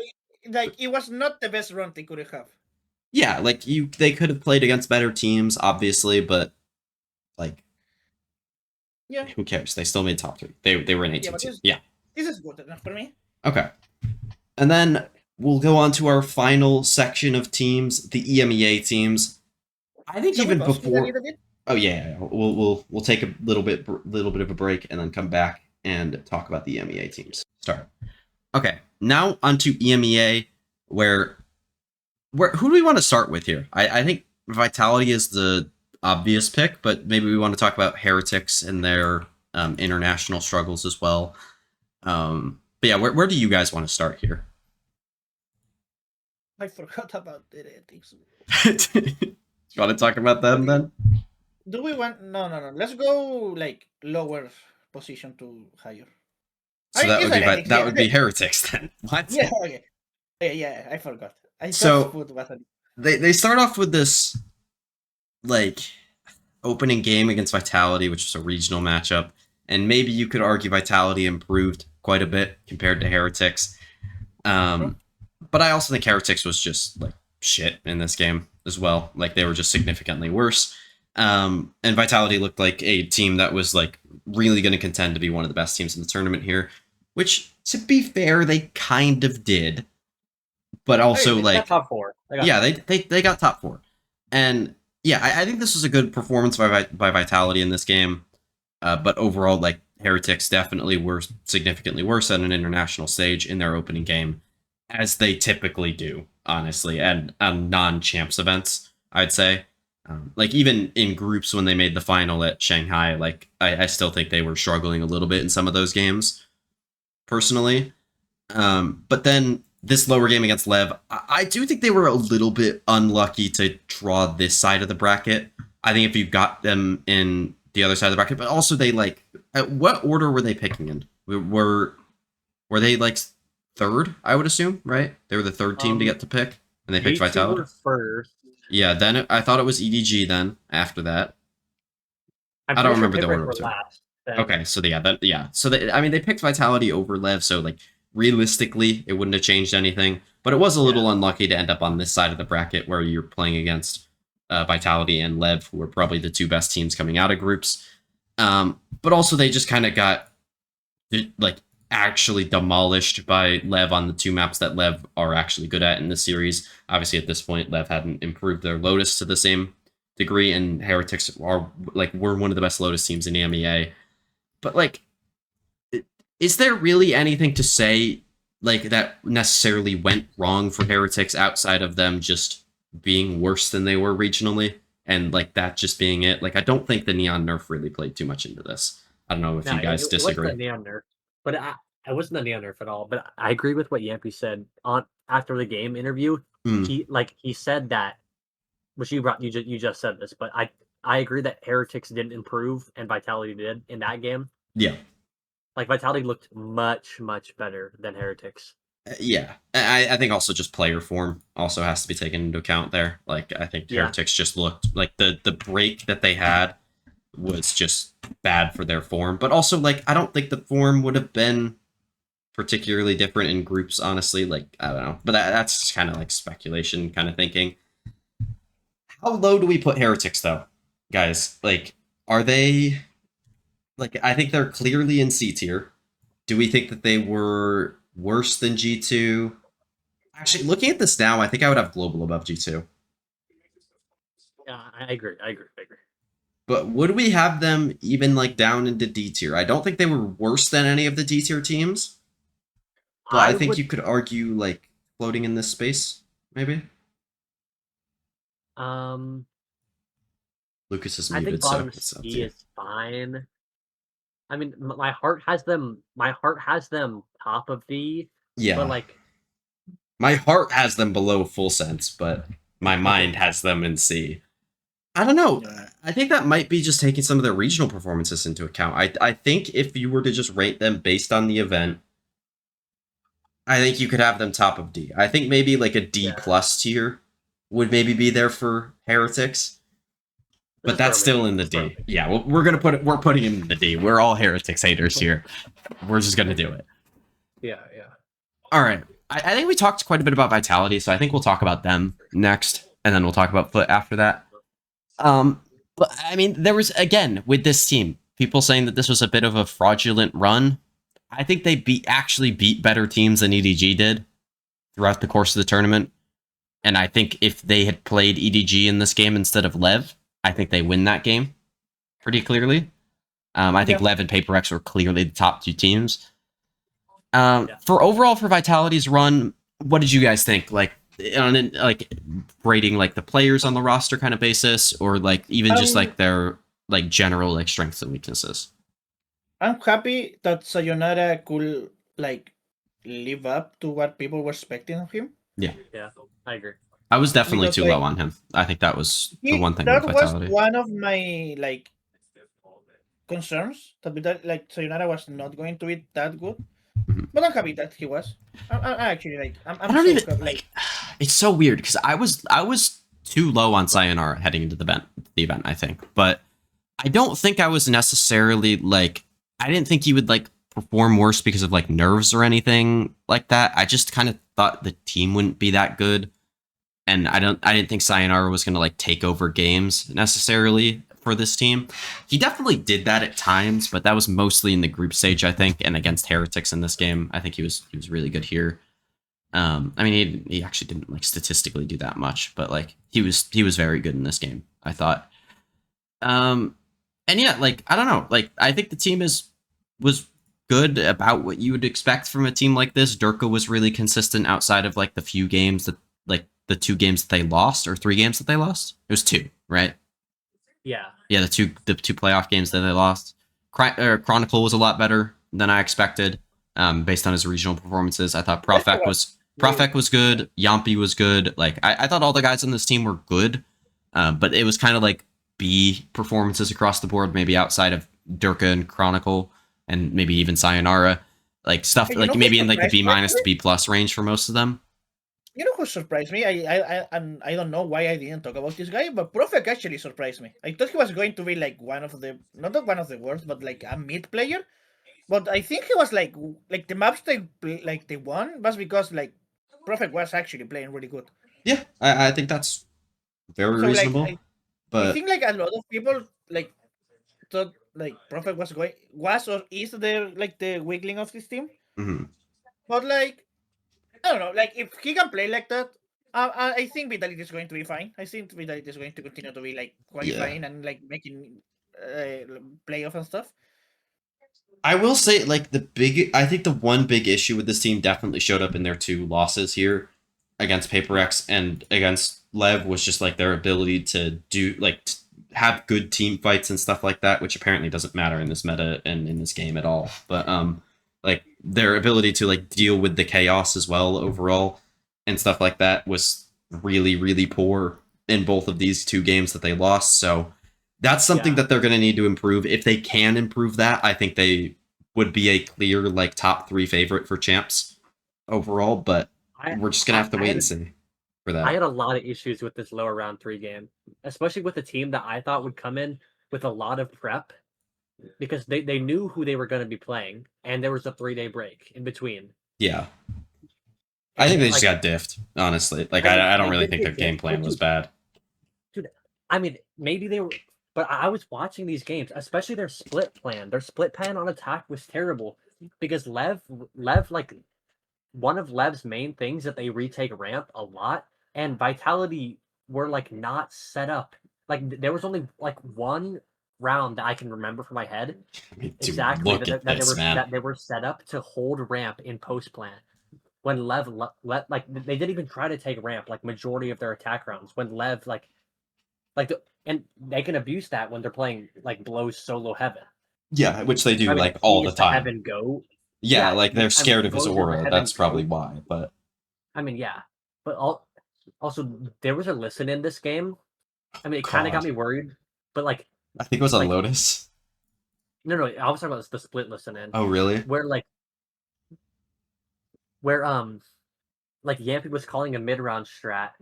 it was not the best run they could have. Yeah, like they could have played against better teams, obviously, but like, Yeah. who cares? They still made top 3. They were in 18. but Yeah. This is good enough for me. Okay. And then we'll go on to our final section of teams, the EMEA teams. I think Can we even pause it a before. little bit? Oh yeah, we'll take a little bit of a break and then come back and talk about the EMEA teams. Start. Okay. Now onto EMEA, where who do we want to start with here? I think Vitality is the obvious pick, but maybe we want to talk about Heretics and their international struggles as well. But yeah, where do you guys want to start here? I forgot about the ethics. You want to talk about them then? Do we want? No. Let's go like lower position to higher. So that It's would be Heretics, that yeah. would be Heretics then. What? Yeah. Okay. Yeah. I forgot. I So- just put Vitality. They start off with this like opening game against Vitality, which was a regional matchup, and maybe you could argue Vitality improved quite a bit compared to Heretics. But I also think Heretics was just like shit in this game as well. Like they were just significantly worse. And Vitality looked like a team that was like really going to contend to be one of the best teams in the tournament here, which to be fair, they kind of did. But also They like got top 4. they got top 4. And yeah, I think this was a good performance by Vitality in this game. But overall, like Heretics definitely were significantly worse at an international stage in their opening game, as they typically do, honestly, and on non-champs events, I'd say. Like even in groups when they made the final at Shanghai, like I still think they were struggling a little bit in some of those games, personally. But then this lower game against Lev, I do think they were a little bit unlucky to draw this side of the bracket. I think if you got them in the other side of the bracket, but also they like, at what order were they picking in? Were they like third? I would assume, right? They were the third team to get to pick, and they picked G2 Vitality. were first. Yeah, then I thought it was EDG. Then after that, I'm I don't pretty sure remember the Pickering order were of two. last. Then. Okay, so yeah. So they picked Vitality over Lev. So like realistically, it wouldn't have changed anything. But it was a little unlucky to end up on this side of the bracket where you're playing against Vitality and Lev, who are probably the two best teams coming out of groups. But also they just kind of got like actually demolished by Lev on the two maps that Lev are actually good at in the series. Obviously, at this point, Lev hadn't improved their Lotus to the same degree, and Heretics were one of the best Lotus teams in the MEA. But like, is there really anything to say like that necessarily went wrong for Heretics outside of them just being worse than they were regionally, and like that just being it? Like, I don't think the Neon nerf really played too much into this. I don't know if you guys disagree. It wasn't a Neon nerf, but it wasn't a Neon nerf at all. But I agree with what Yampy said on after the game interview. He said that, which you just said this, but I agree that Heretics didn't improve and Vitality did in that game. Yeah. Like Vitality looked much better than Heretics. Yeah, I think also just player form also has to be taken into account there. Like I think Heretics just looked like the break that they had was just bad for their form, but also like I don't think the form would have been particularly different in groups, honestly. Like I don't know, but that's kind of like speculation kind of thinking. How low do we put Heretics though, guys? Like, are they? Like, I think they're clearly in C tier. Do we think that they were worse than G2? Actually, looking at this now, I think I would have Global above G2. Yeah, I agree. But would we have them even like down into D tier? I don't think they were worse than any of the D tier teams. But I think you could argue like floating in this space, maybe. Lucas is muted, I think bottom C is fine. I mean, my heart has them top of D. Yeah. But like, my heart has them below full sense, but my mind has them in C. I don't know. Yeah. I think that might be just taking some of their regional performances into account. I think if you were to just rate them based on the event, I think you could have them top of D. I think maybe like a D plus tier would maybe be there for Heretics. But that's still in the D. Yeah, well, we're putting him in the D. We're all Heretics haters here. We're just gonna do it. Yeah. All right. I think we talked quite a bit about Vitality, so I think we'll talk about them next, and then we'll talk about Foot after that. But I mean, there was again with this team, people saying that this was a bit of a fraudulent run. I think they actually beat better teams than EDG did throughout the course of the tournament. And I think if they had played EDG in this game instead of Lev, I think they win that game pretty clearly. I think Lev and PaperX were clearly the top two teams. For Vitality's run, what did you guys think? Like rating like the players on the roster kind of basis, or like even just like their like general like strengths and weaknesses? I'm happy that Sayonara could like live up to what people were expecting of him. Yeah, I agree. I was definitely too low on him. I think that was the one thing. That was one of my like concerns that like Sayonara was not going to be that good. Mm-hmm. But I'm happy that he was. I'm actually like I don't even like. It's so weird because I was too low on Sayonara heading into the event. I think, but I don't think I was necessarily like. I didn't think he would like perform worse because of like nerves or anything like that. I just kind of thought the team wouldn't be that good. And I didn't think Sayonara was going to like take over games necessarily for this team. He definitely did that at times, but that was mostly in the group stage, I think, and against Heretics in this game. I think he was really good here. I mean, he actually didn't like statistically do that much, but like he was very good in this game, I thought. And yeah, like I don't know, like I think the team was good about what you would expect from a team like this. Durka was really consistent outside of like the few games that like the 2 games that they lost or 3 games that they lost. It was 2, right? Yeah. Yeah, the two playoff games that they lost. Chronicle was a lot better than I expected, based on his regional performances. I thought Profek was good. Yampi was good. Like I thought all the guys on this team were good, but it was kind of like B performances across the board. Maybe outside of Durka and Chronicle, and maybe even Sayonara, like stuff Hey, like maybe in like the B- surprised me, to B+ range for most of them. You know who surprised me? And I don't know why I didn't talk about this guy, but Profek actually surprised me. I thought he was going to be like one of the not one of the worst, but like a mid player. But I think he was like the maps they won was because like Profek was actually playing really good. Yeah, I think that's very So like reasonable. I But think like a lot of people like thought like Prophet was or is the weakling of this team. mhm. But like I don't know, like if he can play like that, I think Vitality is going to be fine. I think Vitality is going to continue to be like qualifying and like making playoff and stuff. I will say, like I think the one big issue with this team definitely showed up in their 2 losses here against Paper X and against Lev was just like their ability to do like have good team fights and stuff like that, which apparently doesn't matter in this meta and in this game at all. But like their ability to like deal with the chaos as well overall and stuff like that was really really poor in both of these 2 games that they lost. So that's something that they're going to need to improve. If they can improve that, I think they would be a clear like top 3 favorite for champs overall. But we're just going to have to wait and see for that. I had a lot of issues with this lower round 3 game, especially with a team that I thought would come in with a lot of prep because they knew who they were going to be playing, and there was a 3-day break in between. Yeah. I think they just got diffed, honestly. Like, I don't really think their game plan was bad. Dude, I mean, maybe they were, but I was watching these games, especially their split plan. Their split plan on attack was terrible because Lev, like, one of Lev's main things that they retake ramp a lot, and Vitality were, like, not set up. Like, there was only, like, one round that I can remember from my head exactly that they were set up to hold ramp in post plan. When Lev like they didn't even try to take ramp like majority of their attack rounds. When Lev and they can abuse that when they're playing like blows solo heaven. Yeah, which they do like all the time. Heaven go. Yeah, like they're scared of his aura. That's probably why. But I mean, yeah, but also there was a listen in this game. I mean, it kind of got me worried, but like I think it was on Lotus. No, I was talking about the split listen in. Oh, really? Where like Yampi was calling a mid round strat,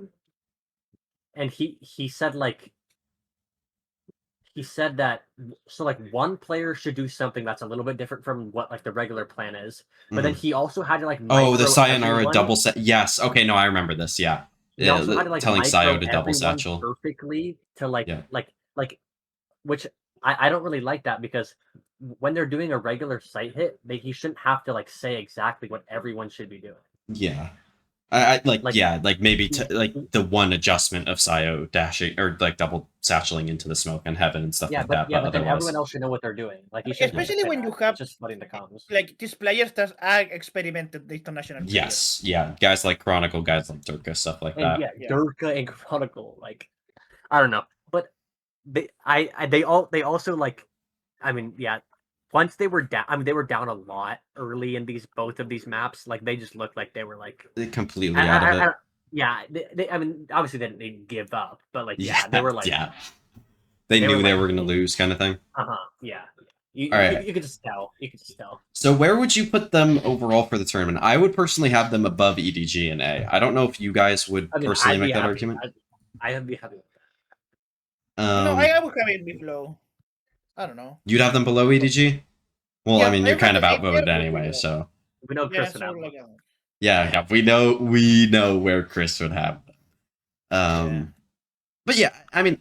and he said that so like one player should do something that's a little bit different from what like the regular plan is, but then he also had to like the Sayonara double set. Yes, okay, no, I remember this. Yeah, he also had to like telling Sayo to double satchel perfectly to like which I don't really like that because when they're doing a regular site hit, he shouldn't have to like say exactly what everyone should be doing. Yeah. I like maybe like the one adjustment of Sayo dashing or like double satcheling into the smoke and heaven and stuff like that. But then everyone else should know what they're doing. Like especially when you have just letting the comms. Like these players that are experimented the international. Yes, yeah, guys like Chronicle, guys like Durka, stuff like that. Yeah, Durka and Chronicle, like I don't know, but they also like, I mean, yeah. Once they were down, I mean, they were down a lot early in both of these maps. Like they just looked like they were like completely out of it. Yeah, I mean, obviously they didn't give up, but like they were like they knew they were going to lose, kind of thing. Yeah. All right. You could just tell. So where would you put them overall for the tournament? I would personally have them above EDG and A. I don't know if you guys would personally make that argument. I'd be happy with that. No, I would have it below. I don't know. You'd have them below EDG? Well, yeah, I mean, you're kind of outvoted anyway, so. We know Chris would have them. Yeah, we know where Chris would have them. But yeah, I mean,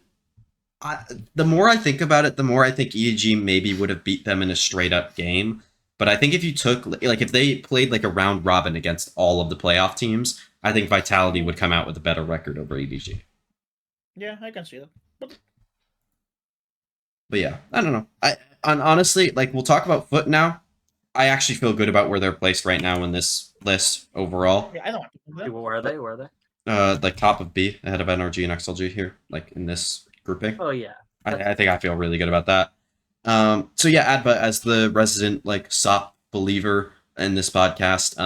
the more I think about it, the more I think EDG maybe would have beat them in a straight up game. But I think if you took, like, if they played like a round robin against all of the playoff teams, I think Vitality would come out with a better record over EDG. Yeah, I can see that. But But yeah, I don't know. Honestly, like we'll talk about Foot now. I actually feel good about where they're placed right now in this list overall. Yeah, I don't want to do that. Where are they? Where are they? Like top of B, ahead of NRG and XLG here, like in this grouping. Oh yeah. I think I feel really good about that. So yeah, Adba, as the resident like SOP believer in this podcast,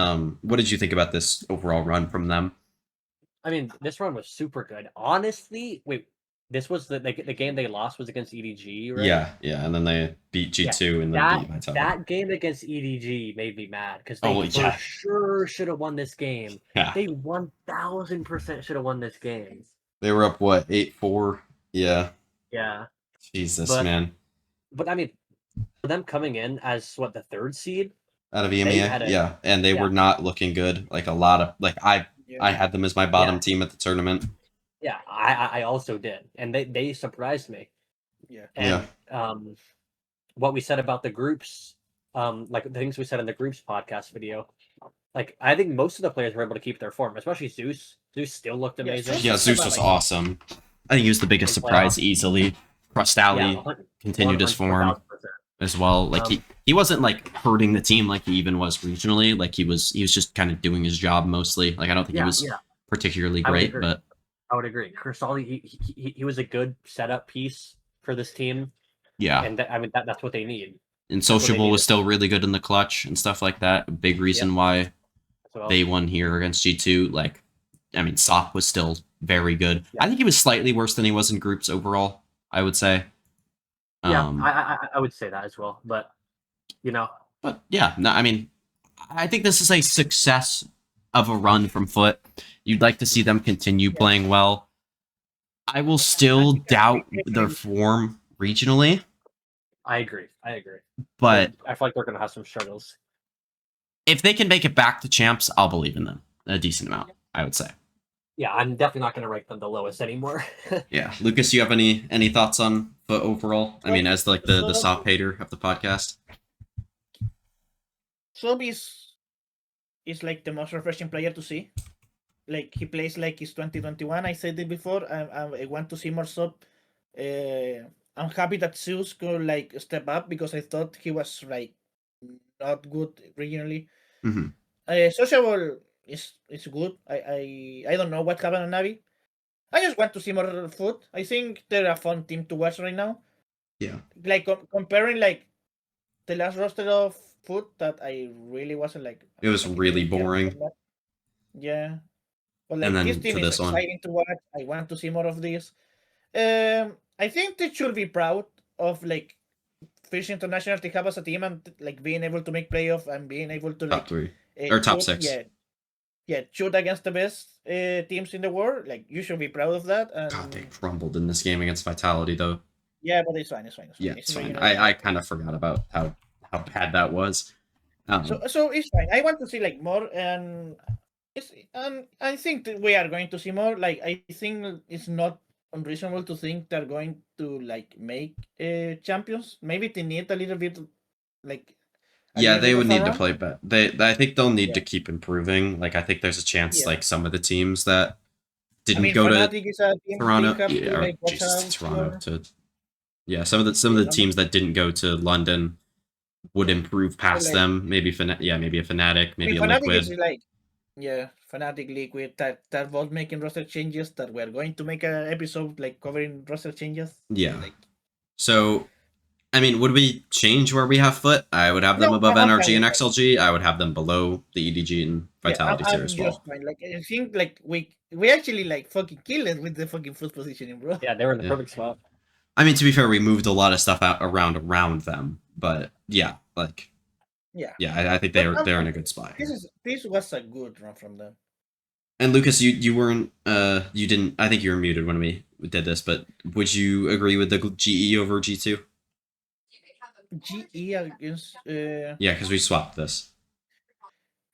what did you think about this overall run from them? I mean, this run was super good. Honestly, wait, this was the game they lost was against EDG, right? Yeah, and then they beat G2 and then beat Vitality. That game against EDG made me mad because they for sure should have won this game. Yeah. They 1000% should have won this game. They were up, what, 8-4? Yeah. Yeah. Jesus, man. But, I mean, for them coming in as, what, the 3rd seed? Out of EMEA? Yeah, and they were not looking good. Like, a lot of... Like, I had them as my bottom team at the tournament. Yeah, I also did. And they surprised me. Yeah. And what we said about the groups, like the things we said in the groups podcast video, like I think most of the players were able to keep their form, especially Zeus. Zeus still looked amazing. Yeah, Zeus was awesome. I think he was the biggest surprise easily. Crustally continued his form as well. Like he wasn't like hurting the team like he even was regionally. Like he was just kind of doing his job mostly. Like I don't think he was particularly great, but I would agree. Crustally, he was a good setup piece for this team. Yeah, and I mean that's what they need. And Sociable was still really good in the clutch and stuff like that. A big reason why they won here against G2. Like, I mean, SOP was still very good. Yeah. I think he was slightly worse than he was in groups overall, I would say. Yeah, I would say that as well. But, you know. But, yeah, no, I mean, I think this is a success of a run from Foot. You'd like to see them continue playing well. I will still doubt their form regionally. I agree. But I feel like they're going to have some struggles. If they can make it back to champs, I'll believe in them a decent amount, I would say. Yeah, I'm definitely not going to rank them the lowest anymore. Yeah. Lucas, you have any thoughts on Foot overall? I mean, as like the SOP hater of the podcast. Sob is like the most refreshing player to see. Like he plays like he's 2021. I said it before. I want to see more Sob. I'm happy that Zeus could like step up because I thought he was like not good regionally. Sociable is good. I don't know what happened on Navi. I just want to see more Foot. I think they're a fun team to watch right now. Yeah. Like comparing like the last roster of Foot that I really wasn't like. It was really boring. Yeah. But like this team is exciting to watch. I want to see more of this. I think they should be proud of like Fish International to have as a team and like being able to make playoff and being able to like top 3 or top 6. Yeah, shoot against the best teams in the world. Like you should be proud of that. And... God, they crumbled in this game against Vitality though. Yeah, but it's fine. Yeah, it's fine. I kind of forgot about how bad that was. So it's fine. I want to see like more and I think that we are going to see more. Like I think it's not unreasonable to think they're going to like make champions. Maybe they need a little bit like they would need to play better. I think they'll need to keep improving. Like I think there's a chance like some of the teams that didn't go to Toronto some of the teams that didn't go to London would improve past them. Maybe maybe a Fnatic, maybe a Liquid. Fnatic, Liquid, that was making roster changes, that we're going to make an episode like covering roster changes. Yeah. So, I mean, would we change where we have Foot? I would have them above NRG and XLG. I would have them below the EDG and Vitality tier as well. Like, I think like we actually like fucking killed it with the fucking Foot positioning, bro. Yeah, they were in the perfect spot. I mean, to be fair, we moved a lot of stuff around them, but yeah, like. Yeah, I think they're in a good spot. This was a good run from them. And Lucas, you weren't you didn't. I think you were muted when we did this, but would you agree with the GE over G2? GE against. Yeah, because we swapped this.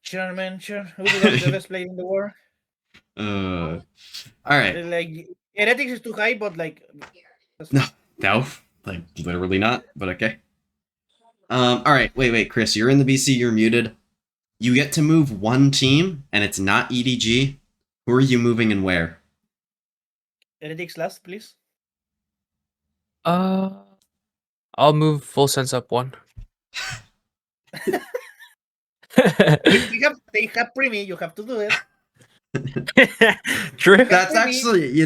Sure, man. Sure. Who is the best player in the world? All right. Like Heretics is too high, but like. No, like literally not. But okay. All right, wait, Chris, you're in the VC, you're muted. You get to move one team, and it's not EDG. Who are you moving and where? Heretics last, please. I'll move full sense up 1. They have Primi, you have to do it. True. That's Maybe. actually,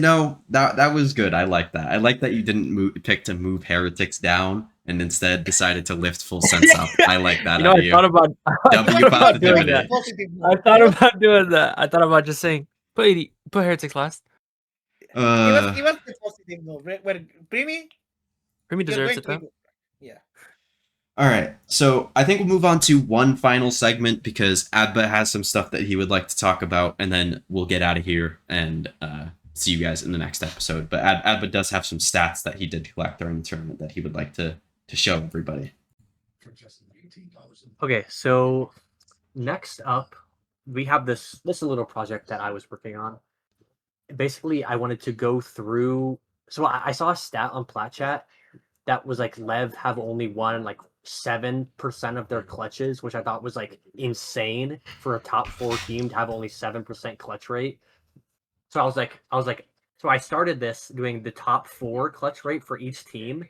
that was good. I like that. I like that you didn't pick to move heretics down and instead decided to lift full sense up. I like that You know, out of I you. thought about W doing positivity. that. Positive I note. thought It was- about doing that. I thought about just saying put heretics last. It was the positive note. Where Primi, Primi you're deserves going it to be though. good. Yeah. All right, so I think we'll move on to one final segment because Adba has some stuff that he would like to talk about, and then we'll get out of here and see you guys in the next episode. But Adba does have some stats that he did collect during the tournament that he would like to show everybody. Okay, so next up, we have this little project that I was working on. Basically, I wanted to go through. So I saw a stat on PlatChat that was like Lev have only won like 7% of their clutches, which I thought was like insane for a top 4 team to have only 7% clutch rate. So I was like, so I started this doing the top 4 clutch rate for each team,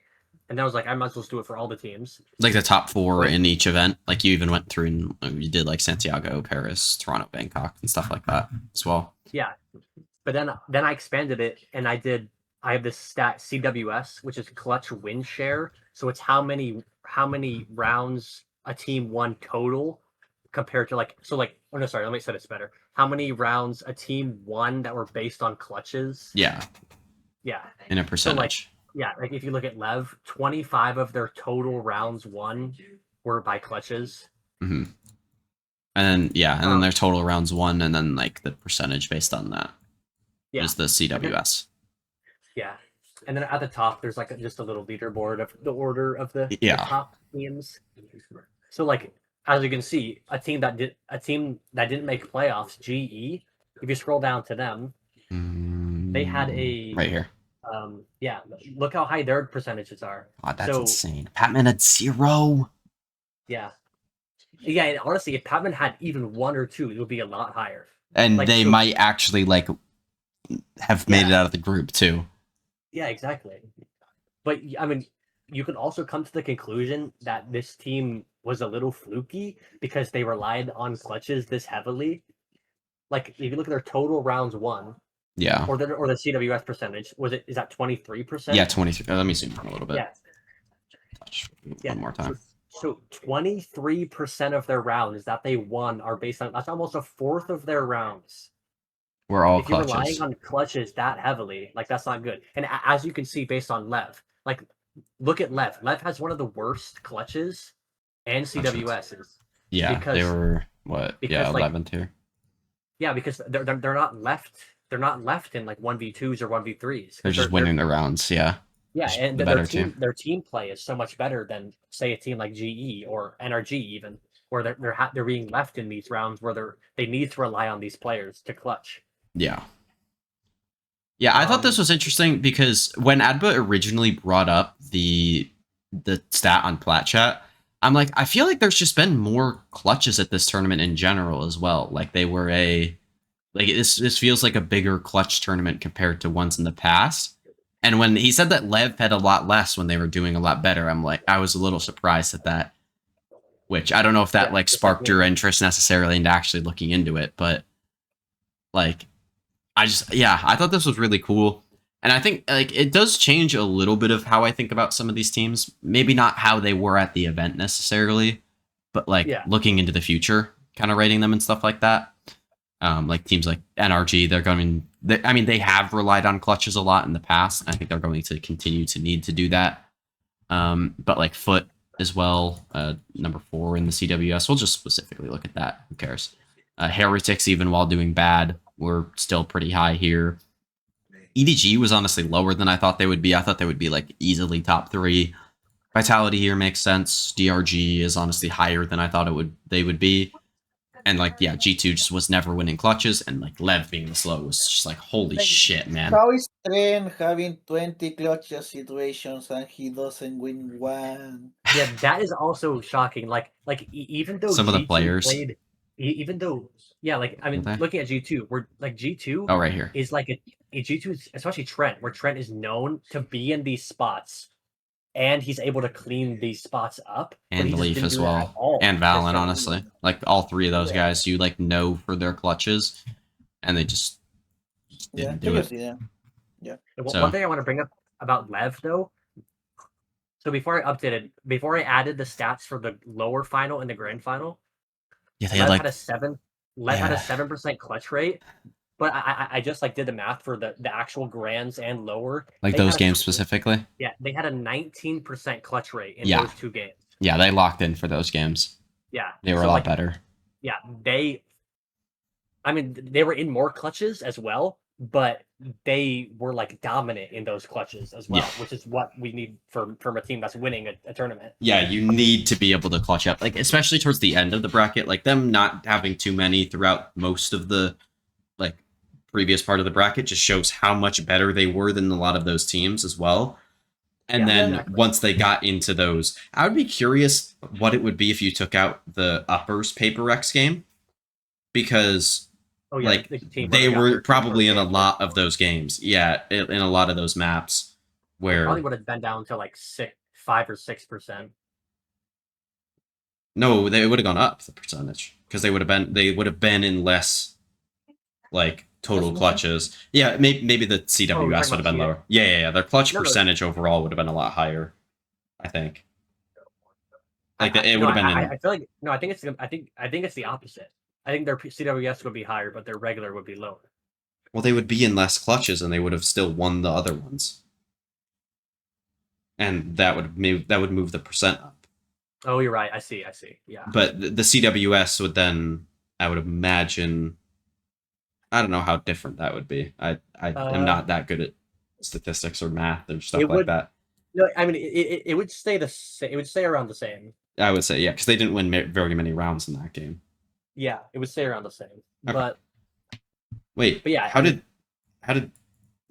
and then I was like, I might as well just do it for all the teams. Like the top 4 in each event. Like you even went through and you did like Santiago, Paris, Toronto, Bangkok, and stuff like that as well. Yeah, but then I expanded it and I have this stat CWS, which is clutch win share. So it's how many rounds a team won total compared to let me say this better. How many rounds a team won that were based on clutches? Yeah, Yeah. in a percentage. Like if you look at Lev, 25 of their total rounds won were by clutches. Mm-hmm. And then their total rounds won, and then like the percentage based on that is the CWS. Yeah. And then at the top, there's like just a little leaderboard of the order of the top teams. So like as you can see, a team that didn't make playoffs, GE. If you scroll down to them, they had a right here. Look how high their percentages are. God, that's insane. Patman had 0. Yeah, and honestly, if Patman had even 1 or 2, it would be a lot higher. And they might actually like have made it out of the group too. Yeah, exactly. But I mean, you can also come to the conclusion that this team was a little fluky because they relied on clutches this heavily. Like if you look at their total rounds won, or the CWS percentage, is that 23%? Yeah, 23. Let me zoom in a little bit. Yeah. One more time. So 23% of their rounds that they won are based on, that's almost a fourth of their rounds. We're all if you're clutches. relying on clutches that heavily, like that's not good. And as you can see based on Lev, like look at Lev. Lev has one of the worst clutches and CWSs. Yeah, they were what? Yeah, 11th here. Yeah, because they're not left. They're not left in like 1v2s or 1v3s. They're just winning the rounds. Yeah. Yeah, just and the their team play is so much better than say a team like GE or NRG even, where they're being left in these rounds where they need to rely on these players to clutch. Yeah. Yeah, I thought this was interesting because when Adba originally brought up the stat on PlatChat, I'm like, I feel like there's just been more clutches at this tournament in general as well. Like they were this feels like a bigger clutch tournament compared to ones in the past. And when he said that Lev had a lot less when they were doing a lot better, I'm like, I was a little surprised at that. Which I don't know if that sparked your interest necessarily into actually looking into it, but like I thought this was really cool. And I think like it does change a little bit of how I think about some of these teams. Maybe not how they were at the event necessarily, but like looking into the future, kind of rating them and stuff like that. Like teams like NRG, they have relied on clutches a lot in the past. I think they're going to continue to need to do that. But like Foot as well, number 4 in the CWS. We'll just specifically look at that. Who cares? Heretics, even while doing bad, were still pretty high here. EDG was honestly lower than I thought they would be. I thought they would be like easily top 3. Vitality here makes sense. DRG is honestly higher than I thought they would be. And like, yeah, G2 just was never winning clutches, and like Lev being the slow was just like, holy shit, man. How is Tren having 20 clutch situations and he doesn't win one? Yeah, that is also shocking. Like even though some G2 of the players played, even though looking at G2, we're like G2. Oh, right here is like a G2, especially Trent, where Trent is known to be in these spots and he's able to clean these spots up. but And he just Leaf didn't as do that at well. all And this Valen, game. honestly. Like, all three of those Yeah. guys, you, like, know for their clutches, and they just didn't do it. Yeah. So- One thing I want to bring up about Lev though. So before I added the stats for the lower final and the grand final, Yeah, they Lev had, like, had a 7% Yeah. clutch rate. But I just like did the math for the actual grands and lower. like They those had a games tw- specifically. Yeah, they had a 19% clutch rate in Yeah. those two games. Yeah, they locked in for those games. Yeah, They were so, a lot like, better. Yeah, they were in more clutches as well, but they were like dominant in those clutches as well, Yeah. which is what we need from a team that's winning a tournament. Yeah, you need to be able to clutch up, like, especially towards the end of the bracket, like them not having too many throughout most of the like previous part of the bracket just shows how much better they were than a lot of those teams as well. And Yeah, then exactly. once they got into those, I would be curious what it would be if you took out the uppers Paper X game, because Oh yeah, like the team they got were their probably in a first lot game. of those games. Yeah, in a lot of those maps where Probably would have been down to like 5 or 6%. no, they would have gone up the percentage because they would have been in less like total That's clutches. Yeah, maybe the CWS talking would have about been CA? lower. Yeah. Their clutch No, no. percentage overall would have been a lot higher, I think. Like it No, would have been. I feel like no. I think it's the opposite. I think their CWS would be higher, but their regular would be lower. Well, they would be in less clutches, and they would have still won the other ones, and that would move the percent up. Oh, you're right. I see. Yeah. But the CWS would then, I would imagine, I don't know how different that would be. I am not that good at statistics or math or stuff It like would- that. No, I mean it would stay the same. It would stay around the same. I would say, yeah, because they didn't win very many rounds in that game. Yeah, it would stay around the same. Okay. But Wait, But yeah, how I did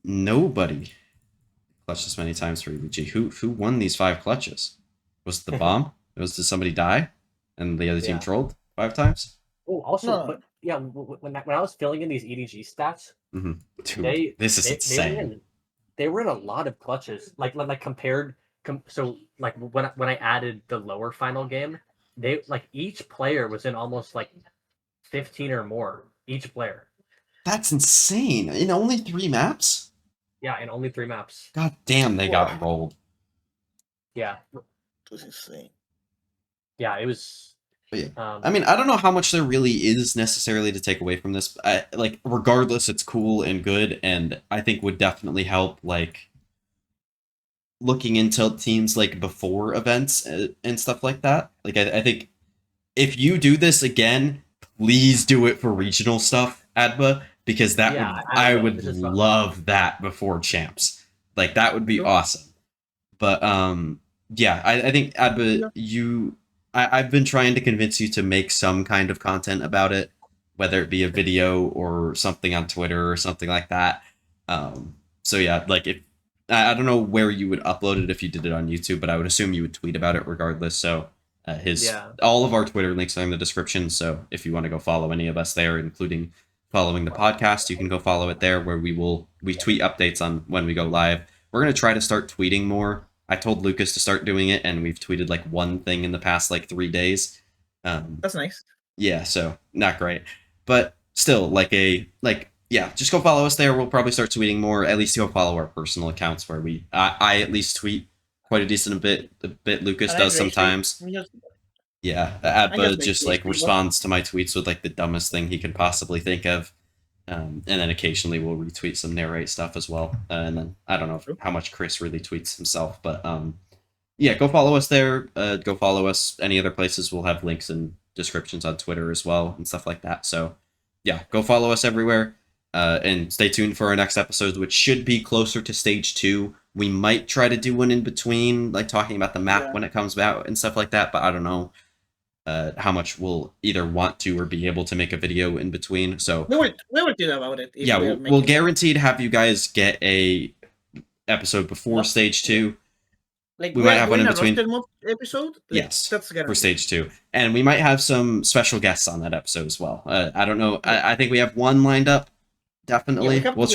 nobody clutch this many times for EVG? Who won these 5 clutches? Was it the bomb? Did somebody die, and the other team Yeah. trolled 5 times? oh, also, No. but yeah, when I was filling in these EDG stats, Dude, this is insane. They were in a lot of clutches. Like compared. So like when I added the lower final game, they like each player was in almost like 15 or more each player. That's insane. In only 3 maps? Yeah, in only 3 maps. God damn, they got rolled. Yeah, That's insane. yeah, it was. But yeah. I mean, I don't know how much there really is necessarily to take away from this. Like, regardless, it's cool and good, and I think would definitely help, like, looking into teams, like, before events and stuff like that. Like, I think if you do this again, please do it for regional stuff, Adba, because that Yeah, I will. would This is fun. love that before champs. Like, that would be Sure. awesome. But, yeah, I think, Adba, I've been trying to convince you to make some kind of content about it, whether it be a video or something on Twitter or something like that. So yeah, like if I don't know where you would upload it if you did it on YouTube, but I would assume you would tweet about it regardless. So all of our Twitter links are in the description. So if you want to go follow any of us there, including following the podcast, you can go follow it there, where we tweet updates on when we go live. We're gonna try to start tweeting more. I told Lucas to start doing it, and we've tweeted like one thing in the past like 3 days. That's nice. Yeah, so not great, but still yeah, just go follow us there. We'll probably start tweeting more. At least go follow our personal accounts where I at least tweet quite a decent bit. Lucas And I does retweet. sometimes. Yeah, I Adba just just retweet like people. responds to my tweets with like the dumbest thing he could possibly think of. And then occasionally we'll retweet some narrate stuff as well. And then I don't know how much Chris really tweets himself, but yeah, go follow us there. Go follow us any other places. We'll have links and descriptions on Twitter as well and stuff like that. So yeah, go follow us everywhere. And stay tuned for our next episode, which should be closer to stage 2. We might try to do one in between, like talking about the map when it comes out and stuff like that, but I don't know how much we'll either want to or be able to make a video in between. So We will think about it. if yeah, we are we'll making- guaranteed have you guys get a episode before Yep. stage 2 Like we we might have one in a between. roster mode episode. Like, Yes, that's for guaranteed. stage 2, and we might have some special guests on that episode as well. I don't know. I think we have one lined up. Definitely, Yeah, we have we'll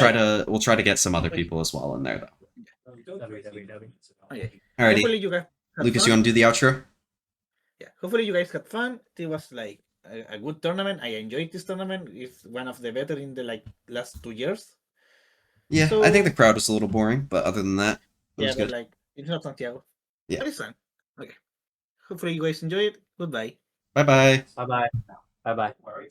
to, try to get some other people as well in there though. WWW. Okay. Alrighty. Hopefully you guys had Lucas, fun. you want to do the outro? Yeah, hopefully you guys had fun. It was like a good tournament. I enjoyed this tournament. It's one of the better in the like last 2 years. Yeah, So, I think the crowd was a little boring, but other than that, it yeah, was but good. like it's not Santiago. Yeah. But it's fun. Okay. Hopefully you guys enjoy it. Goodbye. Bye bye. Bye bye. Bye bye.